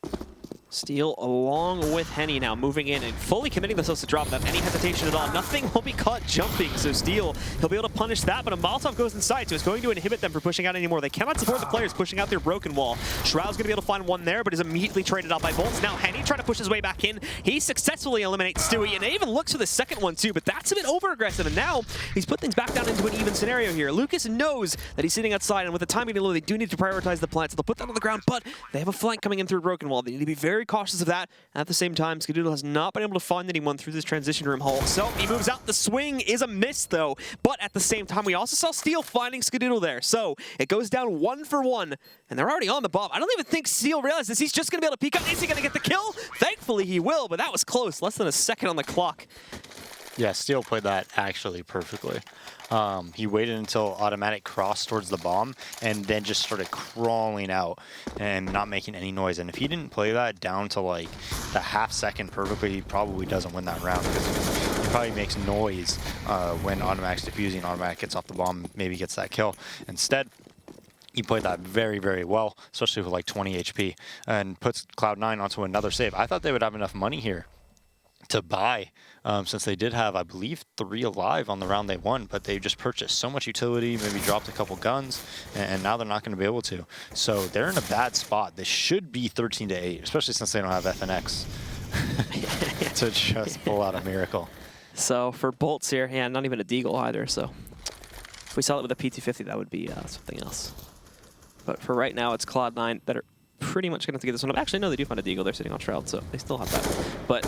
Steel along with Henny now moving in and fully committing themselves to drop without any hesitation at all. Nothing will be caught jumping, so Steel, he'll be able to punish that, but a Molotov goes inside, so it's going to inhibit them from pushing out anymore. They cannot support the players pushing out their broken wall. Shroud's going to be able to find one there, but is immediately traded out by Bolts. Now Henny trying to push his way back in. He successfully eliminates Stewie, and it even looks for the second one too, but that's a bit over-aggressive, and now he's put things back down into an even scenario here. Lucas knows that he's sitting outside, and with the time being low, they do need to prioritize the plant, so they'll put that on the ground, but they have a flank coming in through a broken wall. They need to be very cautious of that. At the same time, Cbble has not been able to find anyone through this transition room hole. So he moves out. The swing is a miss, though. But at the same time, we also saw Steel finding Cbble there. So it goes down 1 for 1, and they're already on the bomb. I don't even think Steel realizes he's just going to be able to peek up. Is he going to get the kill? Thankfully, he will, but that was close. Less than a second on the clock. Yeah, Steel played that actually perfectly. He waited until automatic crossed towards the bomb and then just started crawling out and not making any noise. And if he didn't play that down to like the half second perfectly, he probably doesn't win that round because he probably makes noise when automatic's defusing. Automatic gets off the bomb, maybe gets that kill. Instead, he played that very, very well, especially with like 20 HP, and puts Cloud9 onto another save. I thought they would have enough money here to buy, since they did have, I believe, 3 alive on the round they won, but they just purchased so much utility, maybe dropped a couple guns, and now they're not going to be able to. So they're in a bad spot. They should be 13-8, especially since they don't have FNX to just pull out a miracle. So for Bolts here, yeah, not even a Deagle either. So if we saw it with a PT50, that would be something else. But for right now, it's Cloud9 that are pretty much going to have to get this one up. Actually, no, they do find a Deagle. They're sitting on Shroud, so they still have that. But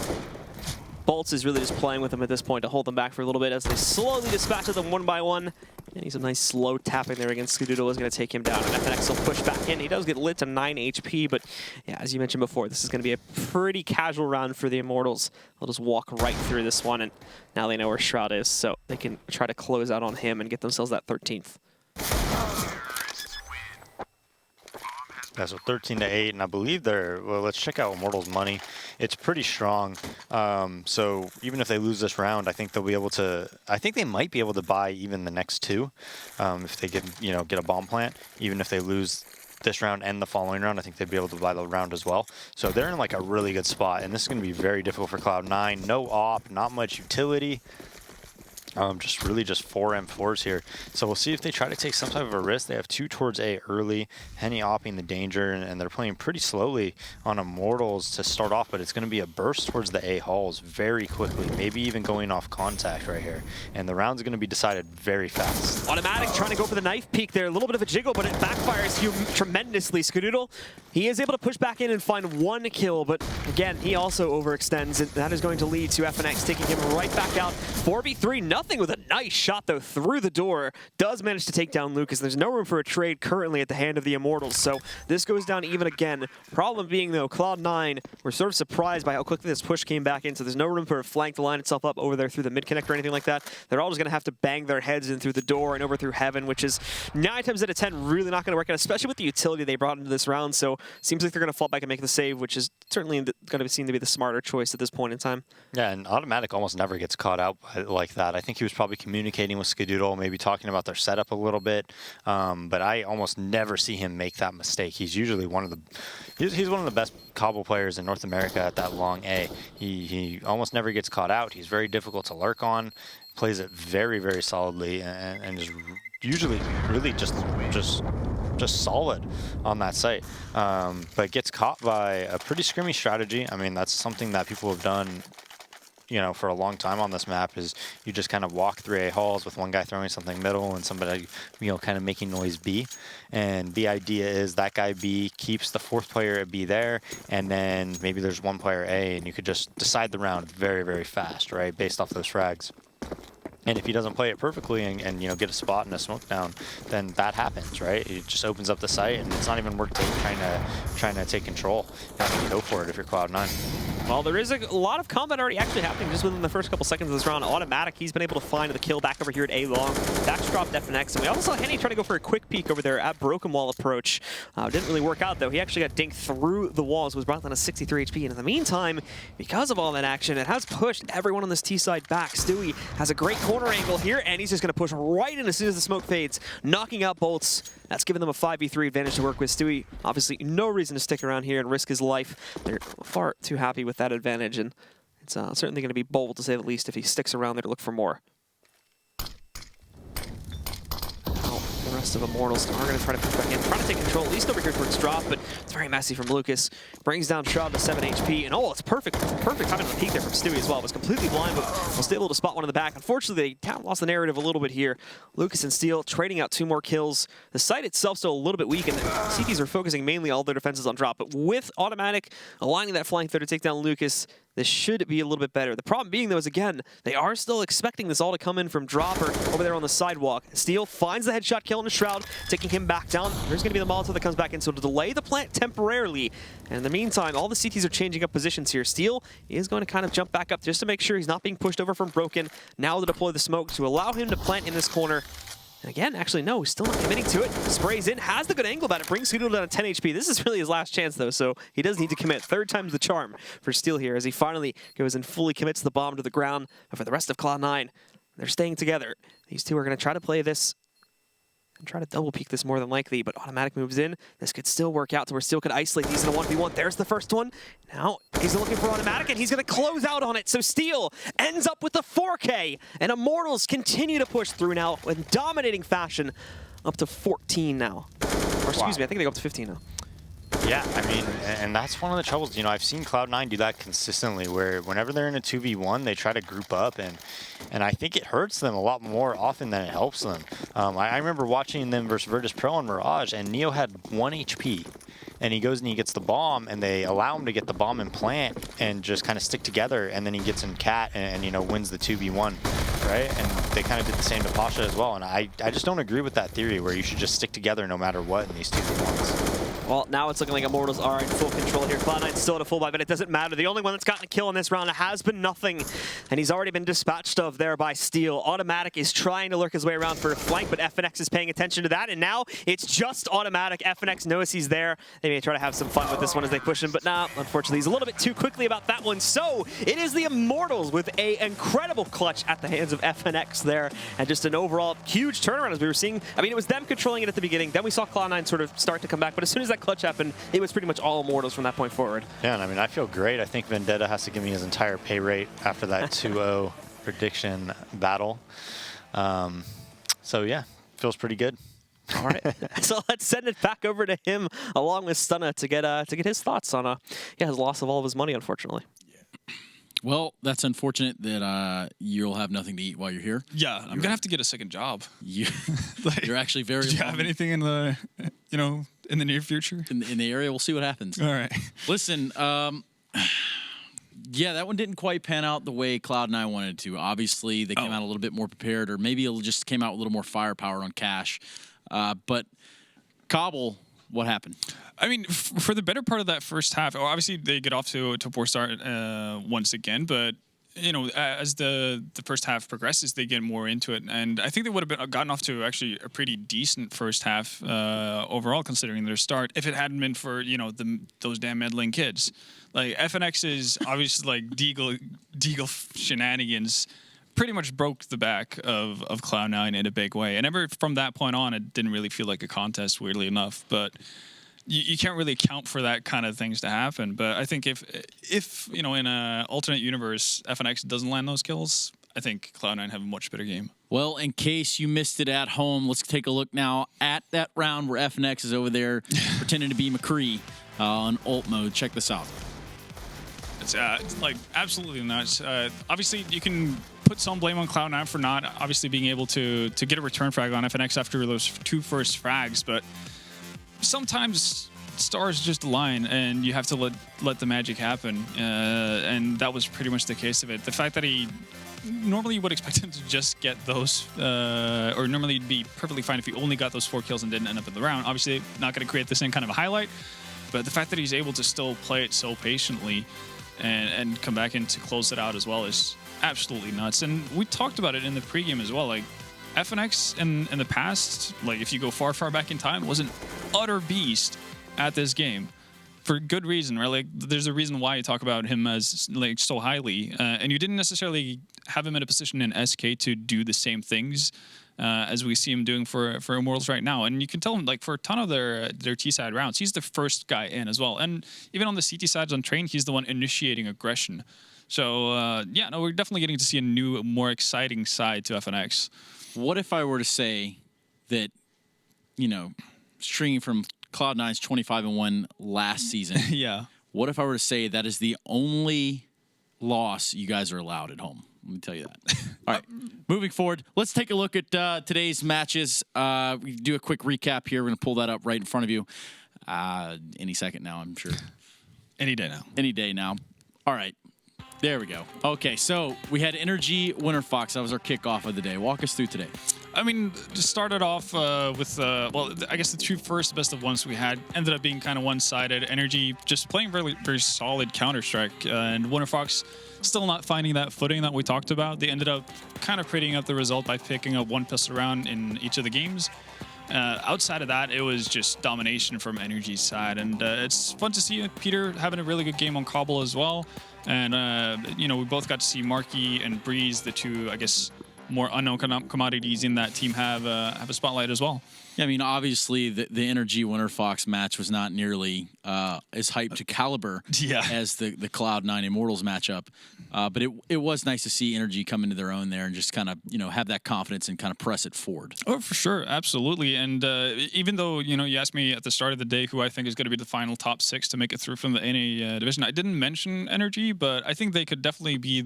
Bolts is really just playing with them at this point to hold them back for a little bit as they slowly dispatch them one by one. And he's a nice slow tapping there against Skadoodle is going to take him down. And FNX will push back in. He does get lit to 9 HP, but yeah, as you mentioned before, this is going to be a pretty casual round for the Immortals. They'll just walk right through this one, and now they know where Shroud is, so they can try to close out on him and get themselves that 13th. Yeah, so 13-8, and I believe they're, well, let's check out Immortals' money. It's pretty strong. So even if they lose this round, I think they'll be able to, I think they might be able to buy even the next two if they get, get a bomb plant. Even if they lose this round and the following round, I think they'd be able to buy the round as well. So they're in like a really good spot, and this is going to be very difficult for Cloud9. No op, not much utility. Just really just 4 M4s here. So we'll see if they try to take some type of a risk. They have 2 towards A early, Henny opping the danger, and they're playing pretty slowly on Immortals to start off, but it's going to be a burst towards the A halls very quickly, maybe even going off contact right here. And the round's going to be decided very fast. Automatic trying to go for the knife peek there. A little bit of a jiggle, but it backfires you tremendously. Skadoodle, he is able to push back in and find 1 kill, but again, he also overextends, and that is going to lead to FNX taking him right back out. 4v3, nothing with a nice shot, though, through the door. Does manage to take down Lucas. There's no room for a trade currently at the hand of the Immortals, so this goes down even again. Problem being, though, Cloud9 were sort of surprised by how quickly this push came back in, so there's no room for a flank to line itself up over there through the mid-connect or anything like that. They're all just going to have to bang their heads in through the door and over through Heaven, which is 9 times out of 10 really not going to work out, especially with the utility they brought into this round, so seems like they're going to fall back and make the save, which is certainly going to seem to be the smarter choice at this point in time. Yeah, and Automatic almost never gets caught out like that. I think he was probably communicating with Skadoodle, maybe talking about their setup a little bit, but I almost never see him make that mistake. He's usually one of the he's one of the best Cbble players in North America at that long A. He almost never gets caught out. He's very difficult to lurk on, plays it very, very solidly, and is usually really just solid on that site, but gets caught by a pretty scrimmy strategy. I mean, that's something that people have done for a long time on this map, is you just kind of walk through A halls with one guy throwing something middle and somebody, kind of making noise B. And the idea is that guy B keeps the 4th player at B there, and then maybe there's 1 player A, and you could just decide the round very, very fast, right, based off those frags. And if he doesn't play it perfectly and get a spot and a smoke down, then that happens, right? It just opens up the site, and it's not even worth trying to take control. You have to go for it if you're Cloud9. Well, there is a lot of combat already actually happening just within the first couple seconds of this round. Automatic, he's been able to find the kill back over here at A long. That's dropped FNX, and we also saw Henny trying to go for a quick peek over there at Broken Wall approach. Didn't really work out, though. He actually got dinked through the walls, was brought down to 63 HP. And in the meantime, because of all that action, it has pushed everyone on this T side back. Stewie has a great corner angle here, and he's just going to push right in as soon as the smoke fades, knocking out bolts. That's given them a 5v3 advantage to work with. Stewie, obviously no reason to stick around here and risk his life. They're far too happy with that advantage, and it's certainly going to be bold, to say the least, if he sticks around there to look for more. The rest of Immortals are going to try to push back in, trying to take control, at least over here towards drop, but it's very messy from Lucas. Brings down Shroud to 7 HP, and it's perfect timing on the peek there from Stewie as well. Was completely blind, but was still able to spot one in the back. Unfortunately, they kind of lost the narrative a little bit here. Lucas and Steel trading out 2 more kills. The site itself still a little bit weak, and the CTs are focusing mainly all their defenses on drop, but with Automatic aligning that flank there to take down Lucas, this should be a little bit better. The problem being, though, is again, they are still expecting this all to come in from Dropper over there on the sidewalk. Steel finds the headshot kill in the Shroud, taking him back down. There's going to be the Molotov that comes back in, so to delay the plant temporarily. And in the meantime, all the CTs are changing up positions here. Steel is going to kind of jump back up just to make sure he's not being pushed over from Broken. Now to deploy the smoke to allow him to plant in this corner. And again, actually, no, he's still not committing to it. Sprays in, has the good angle about it, brings Skadoodle down to 10 HP. This is really his last chance, though, so he does need to commit. 3rd time's the charm for Steel here, as he finally goes and fully commits the bomb to the ground. But for the rest of Cloud9, they're staying together. These two are going to try to play this and try to double peek this more than likely, but Automatic moves in. This could still work out to where Steel could isolate these in a 1v1. There's the first one. Now he's looking for Automatic, and he's going to close out on it. So Steel ends up with the 4K, and Immortals continue to push through now in dominating fashion, up to 14 now. Or excuse me, I think they go up to 15 now. Yeah, I mean, and that's one of the troubles. You know, I've seen Cloud9 do that consistently, where whenever they're in a 2v1, they try to group up, and I think it hurts them a lot more often than it helps them. I remember watching them versus Virtus Pro on Mirage, and Neo had 1 HP. And he goes and he gets the bomb, and they allow him to get the bomb and plant and just kind of stick together, and then he gets in Cat and you know, wins the 2v1, right? And they kind of did the same to Pasha as well, and I just don't agree with that theory where you should just stick together no matter what in these 2v1s. Well, now it's looking like Immortals are in full control here. Cloud9 still at a full buy, but it doesn't matter. The only one that's gotten a kill in this round has been Nothing, and he's already been dispatched of there by Steel. Automatic is trying to lurk his way around for a flank, but FNX is paying attention to that, and now it's just Automatic. FNX knows he's there. They may try to have some fun with this one as they push him, but nah, unfortunately, he's a little bit too quickly about that one. So it is the Immortals with an incredible clutch at the hands of FNX there, and just an overall huge turnaround as we were seeing. I mean, it was them controlling it at the beginning. Then we saw Cloud9 sort of start to come back, but as soon as that clutch happened, it was pretty much all Immortals from that point forward. Yeah, and I mean, I feel great. I think Vendetta has to give me his entire pay rate after that 2-0 prediction battle. So yeah, feels pretty good. All right, so let's send it back over to him along with Stunna to get his thoughts on his loss of all of his money, unfortunately. Well, that's unfortunate that you'll have nothing to eat while you're here. Yeah, I'm going to have to get a second job. You're actually very... Do you have anything in the, in the near future? In the area, we'll see what happens. All right. Listen, yeah, that one didn't quite pan out the way Cloud9 wanted to. Obviously, they came out a little bit more prepared, or maybe it just came out with a little more firepower on Cash. But Cbble, what happened? I mean, for the better part of that first half, obviously they get off to a poor start once again, but you know, as the first half progresses, they get more into it, and I think they would have gotten off to actually a pretty decent first half overall, considering their start, if it hadn't been for those damn meddling kids. Like FNX is obviously like Deagle shenanigans pretty much broke the back of Cloud9 in a big way, and ever from that point on, it didn't really feel like a contest, weirdly enough, but. You can't really account for that kind of things to happen, but I think if in an alternate universe FNX doesn't land those kills, I think Cloud9 have a much better game. Well, in case you missed it at home, let's take a look now at that round where FNX is over there pretending to be McCree on ult mode. Check this out. It's like absolutely nuts. Obviously, you can put some blame on Cloud9 for not obviously being able to get a return frag on FNX after those 2 first frags, but sometimes stars just align and you have to let the magic happen, and that was pretty much the case of it. The fact that he normally would expect him to just get those, or normally it'd be perfectly fine if he only got those 4 kills and didn't end up in the round. Obviously not going to create the same kind of a highlight, but the fact that he's able to still play it so patiently and come back in to close it out as well is absolutely nuts. And we talked about it in the pregame as well, like FNX in the past, like if you go far back in time, was an utter beast at this game for good reason, right? Like there's a reason why you talk about him as like so highly, and you didn't necessarily have him in a position in SK to do the same things as we see him doing for Immortals right now. And you can tell him, like, for a ton of their T-side rounds, he's the first guy in as well. And even on the CT sides on Train, he's the one initiating aggression. So yeah, no, we're definitely getting to see a new, more exciting side to FNX. What if I were to say that, stringing from Cloud9's 25-1 last season? Yeah. What if I were to say that is the only loss you guys are allowed at home? Let me tell you that. All right, moving forward, let's take a look at today's matches. We do a quick recap here. We're going to pull that up right in front of you any second now, I'm sure. Any day now. Any day now. All right. There we go. Okay, so we had Energy Winter Fox. That was our kickoff of the day. Walk us through today. I mean, just started off with, well, I guess the 2 first best of ones we had ended up being kind of one-sided. Energy just playing very, very solid Counter-Strike, and Winter Fox still not finding that footing that we talked about. They ended up kind of prettying up the result by picking up 1 pistol round in each of the games. Outside of that, it was just domination from Energy's side, and it's fun to see Peter having a really good game on Cbble as well. And we both got to see Marky and Breeze, the 2, I guess, more unknown commodities in that team have a spotlight as well. Yeah, I mean, obviously, the Energy Winter Fox match was not nearly as hyped to caliber as the Cloud9 Immortals matchup. But it was nice to see Energy come into their own there and just kind of, have that confidence and kind of press it forward. Oh, for sure. Absolutely. And even though, you asked me at the start of the day who I think is going to be the final top 6 to make it through from the NA division, I didn't mention Energy, but I think they could definitely be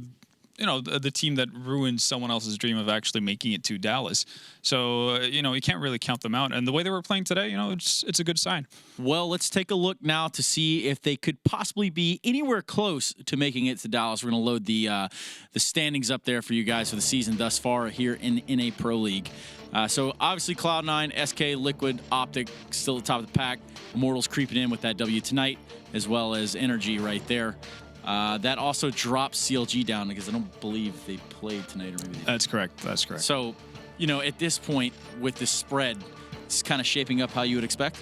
the team that ruined someone else's dream of actually making it to Dallas. So, you can't really count them out. And the way they were playing today, it's a good sign. Well, let's take a look now to see if they could possibly be anywhere close to making it to Dallas. We're going to load the standings up there for you guys for the season thus far here in NA Pro League. So, obviously, Cloud9, SK, Liquid, Optic still at the top of the pack. Immortals creeping in with that W tonight, as well as Energy right there. That also drops CLG down because I don't believe they played tonight. Or maybe That's correct. That's correct. So, at this point with the spread, it's kind of shaping up how you would expect.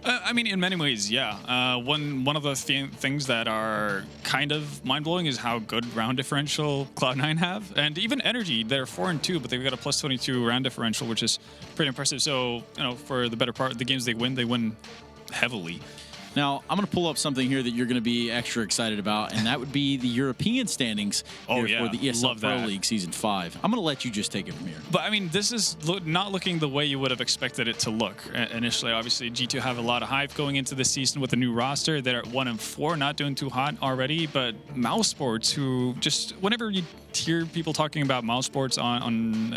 I mean, in many ways, yeah. One of the things that are kind of mind-blowing is how good round differential Cloud9 have. And even Energy, they're 4-2, but they've got a plus 22 round differential, which is pretty impressive. So, for the better part of the games they win heavily. Now, I'm going to pull up something here that you're going to be extra excited about, and that would be the European standings for the ESL Pro League Season 5. I'm going to let you just take it from here. But, I mean, this is not looking the way you would have expected it to look initially. Obviously, G2 have a lot of hype going into the season with a new roster. They're at 1-4, not doing too hot already. But Mouse Sports, who just, whenever you hear people talking about Mouse Sports on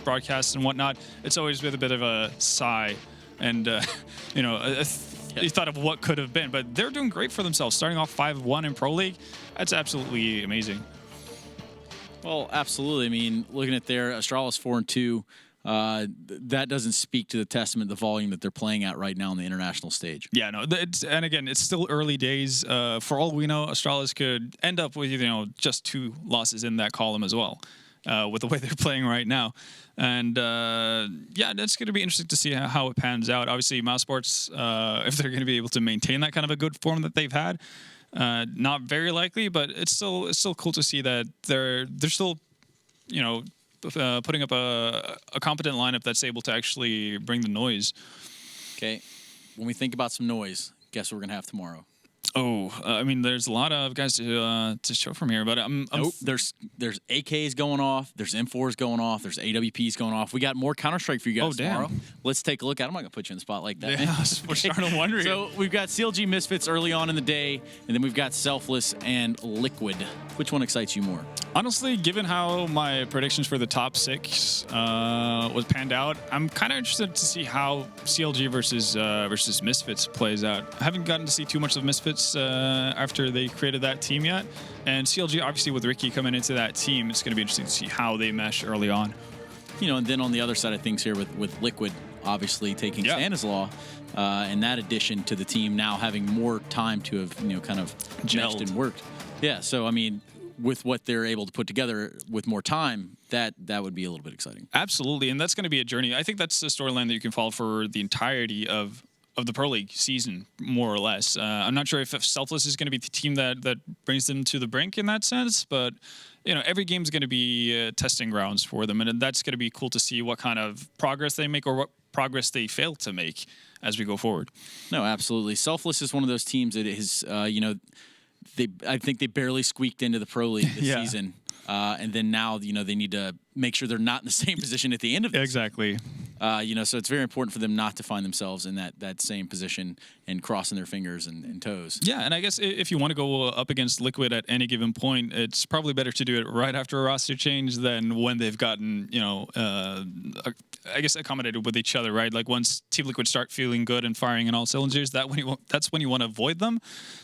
broadcasts and whatnot, it's always with a bit of a sigh and, you thought of what could have been, but they're doing great for themselves. Starting off 5-1 in Pro League, that's absolutely amazing. Well, absolutely. I mean, looking at their Astralis 4-2, that doesn't speak to the testament, the volume that they're playing at right now on the international stage. Yeah, no, and again, it's still early days. For all we know, Astralis could end up with just 2 losses in that column as well, with the way they're playing right now. And that's going to be interesting to see how it pans out. Obviously, Mouse Sports, if they're going to be able to maintain that kind of a good form that they've had, not very likely. But it's still cool to see that they're still, putting up a competent lineup that's able to actually bring the noise. Okay, when we think about some noise, guess what we're going to have tomorrow? Oh, I mean, there's a lot of guys to show from here, but there's AKs going off, there's M4s going off, there's AWPs going off. We got more Counter-Strike for you guys tomorrow. Let's take a look at it. I'm not going to put you in the spot like that. Yeah, we're starting to wonder. So we've got CLG Misfits early on in the day, and then we've got Selfless and Liquid. Which one excites you more? Honestly, given how my predictions for the top 6 was panned out, I'm kind of interested to see how CLG versus Misfits plays out. I haven't gotten to see too much of Misfits after they created that team yet, and CLG, obviously with Ricky coming into that team, it's going to be interesting to see how they mesh early on. And then on the other side of things here with Liquid obviously taking Stanislaw, and that addition to the team now having more time to have kind of meshed and worked. Yeah, so I mean, with what they're able to put together with more time, that would be a little bit exciting. Absolutely, and that's going to be a journey. I think that's the storyline that you can follow for the entirety of the Pro League season, more or less. I'm not sure if Selfless is going to be the team that brings them to the brink in that sense, but every game is going to be testing grounds for them, and that's going to be cool to see what kind of progress they make or what progress they fail to make as we go forward. No, absolutely. Selfless is one of those teams that is, I think they barely squeaked into the Pro League this season. And then now, they need to make sure they're not in the same position at the end of this. Exactly. So it's very important for them not to find themselves in that same position and crossing their fingers and toes. Yeah, and I guess if you want to go up against Liquid at any given point, it's probably better to do it right after a roster change than when they've gotten, I guess accommodated with each other, right? Like once Team Liquid start feeling good and firing in all cylinders, that's when you want to avoid them.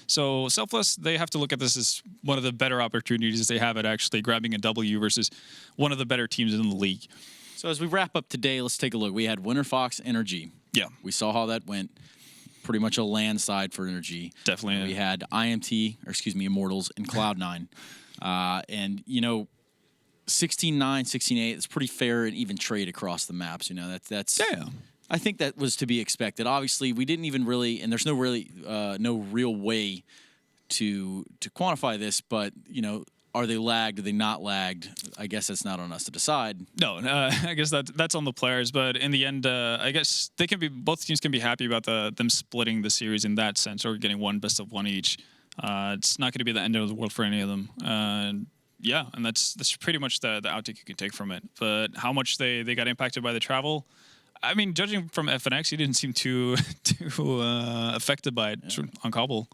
So Selfless, they have to look at this as one of the better opportunities they have at actually grabbing a W versus one of the better teams in the league. So as we wrap up today, let's take a look. We had Winter Fox Energy. Yeah. We saw how that went. Pretty much a landslide for Energy. Definitely. We had Immortals, and Cloud9. And, 16-9, 16-8, it's pretty fair and even trade across the maps. That's I think that was to be expected. Obviously, we didn't even really, and there's no real way to quantify this, but, are they lagged? Are they not lagged? I guess that's not on us to decide. No, I guess that's on the players. But in the end, I guess both teams can be happy about them splitting the series in that sense, or getting one best of one each. It's not going to be the end of the world for any of them. Yeah, and that's pretty much the outtake you can take from it. But how much they got impacted by the travel, I mean, judging from FNX, he didn't seem too affected by it on Cbble.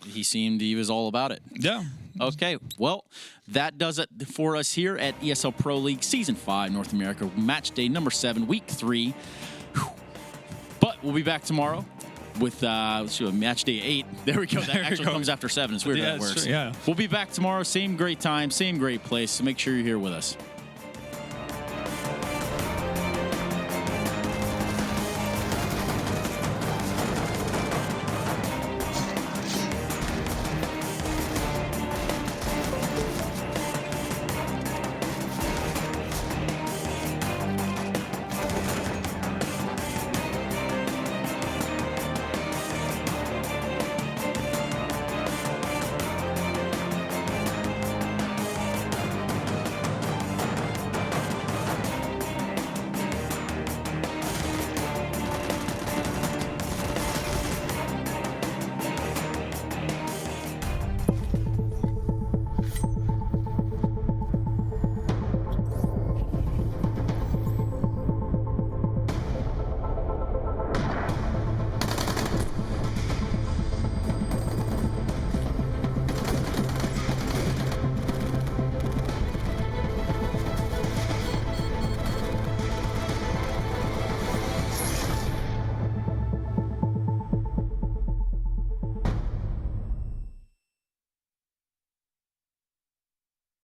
He was all about it. Yeah. Okay, well, that does it for us here at ESL Pro League Season 5 North America Match Day number 7, Week 3. Whew. But we'll be back tomorrow with Match Day 8. There we go. That actually comes after 7. It's weird how that works. True, yeah. We'll be back tomorrow. Same great time, same great place. So make sure you're here with us.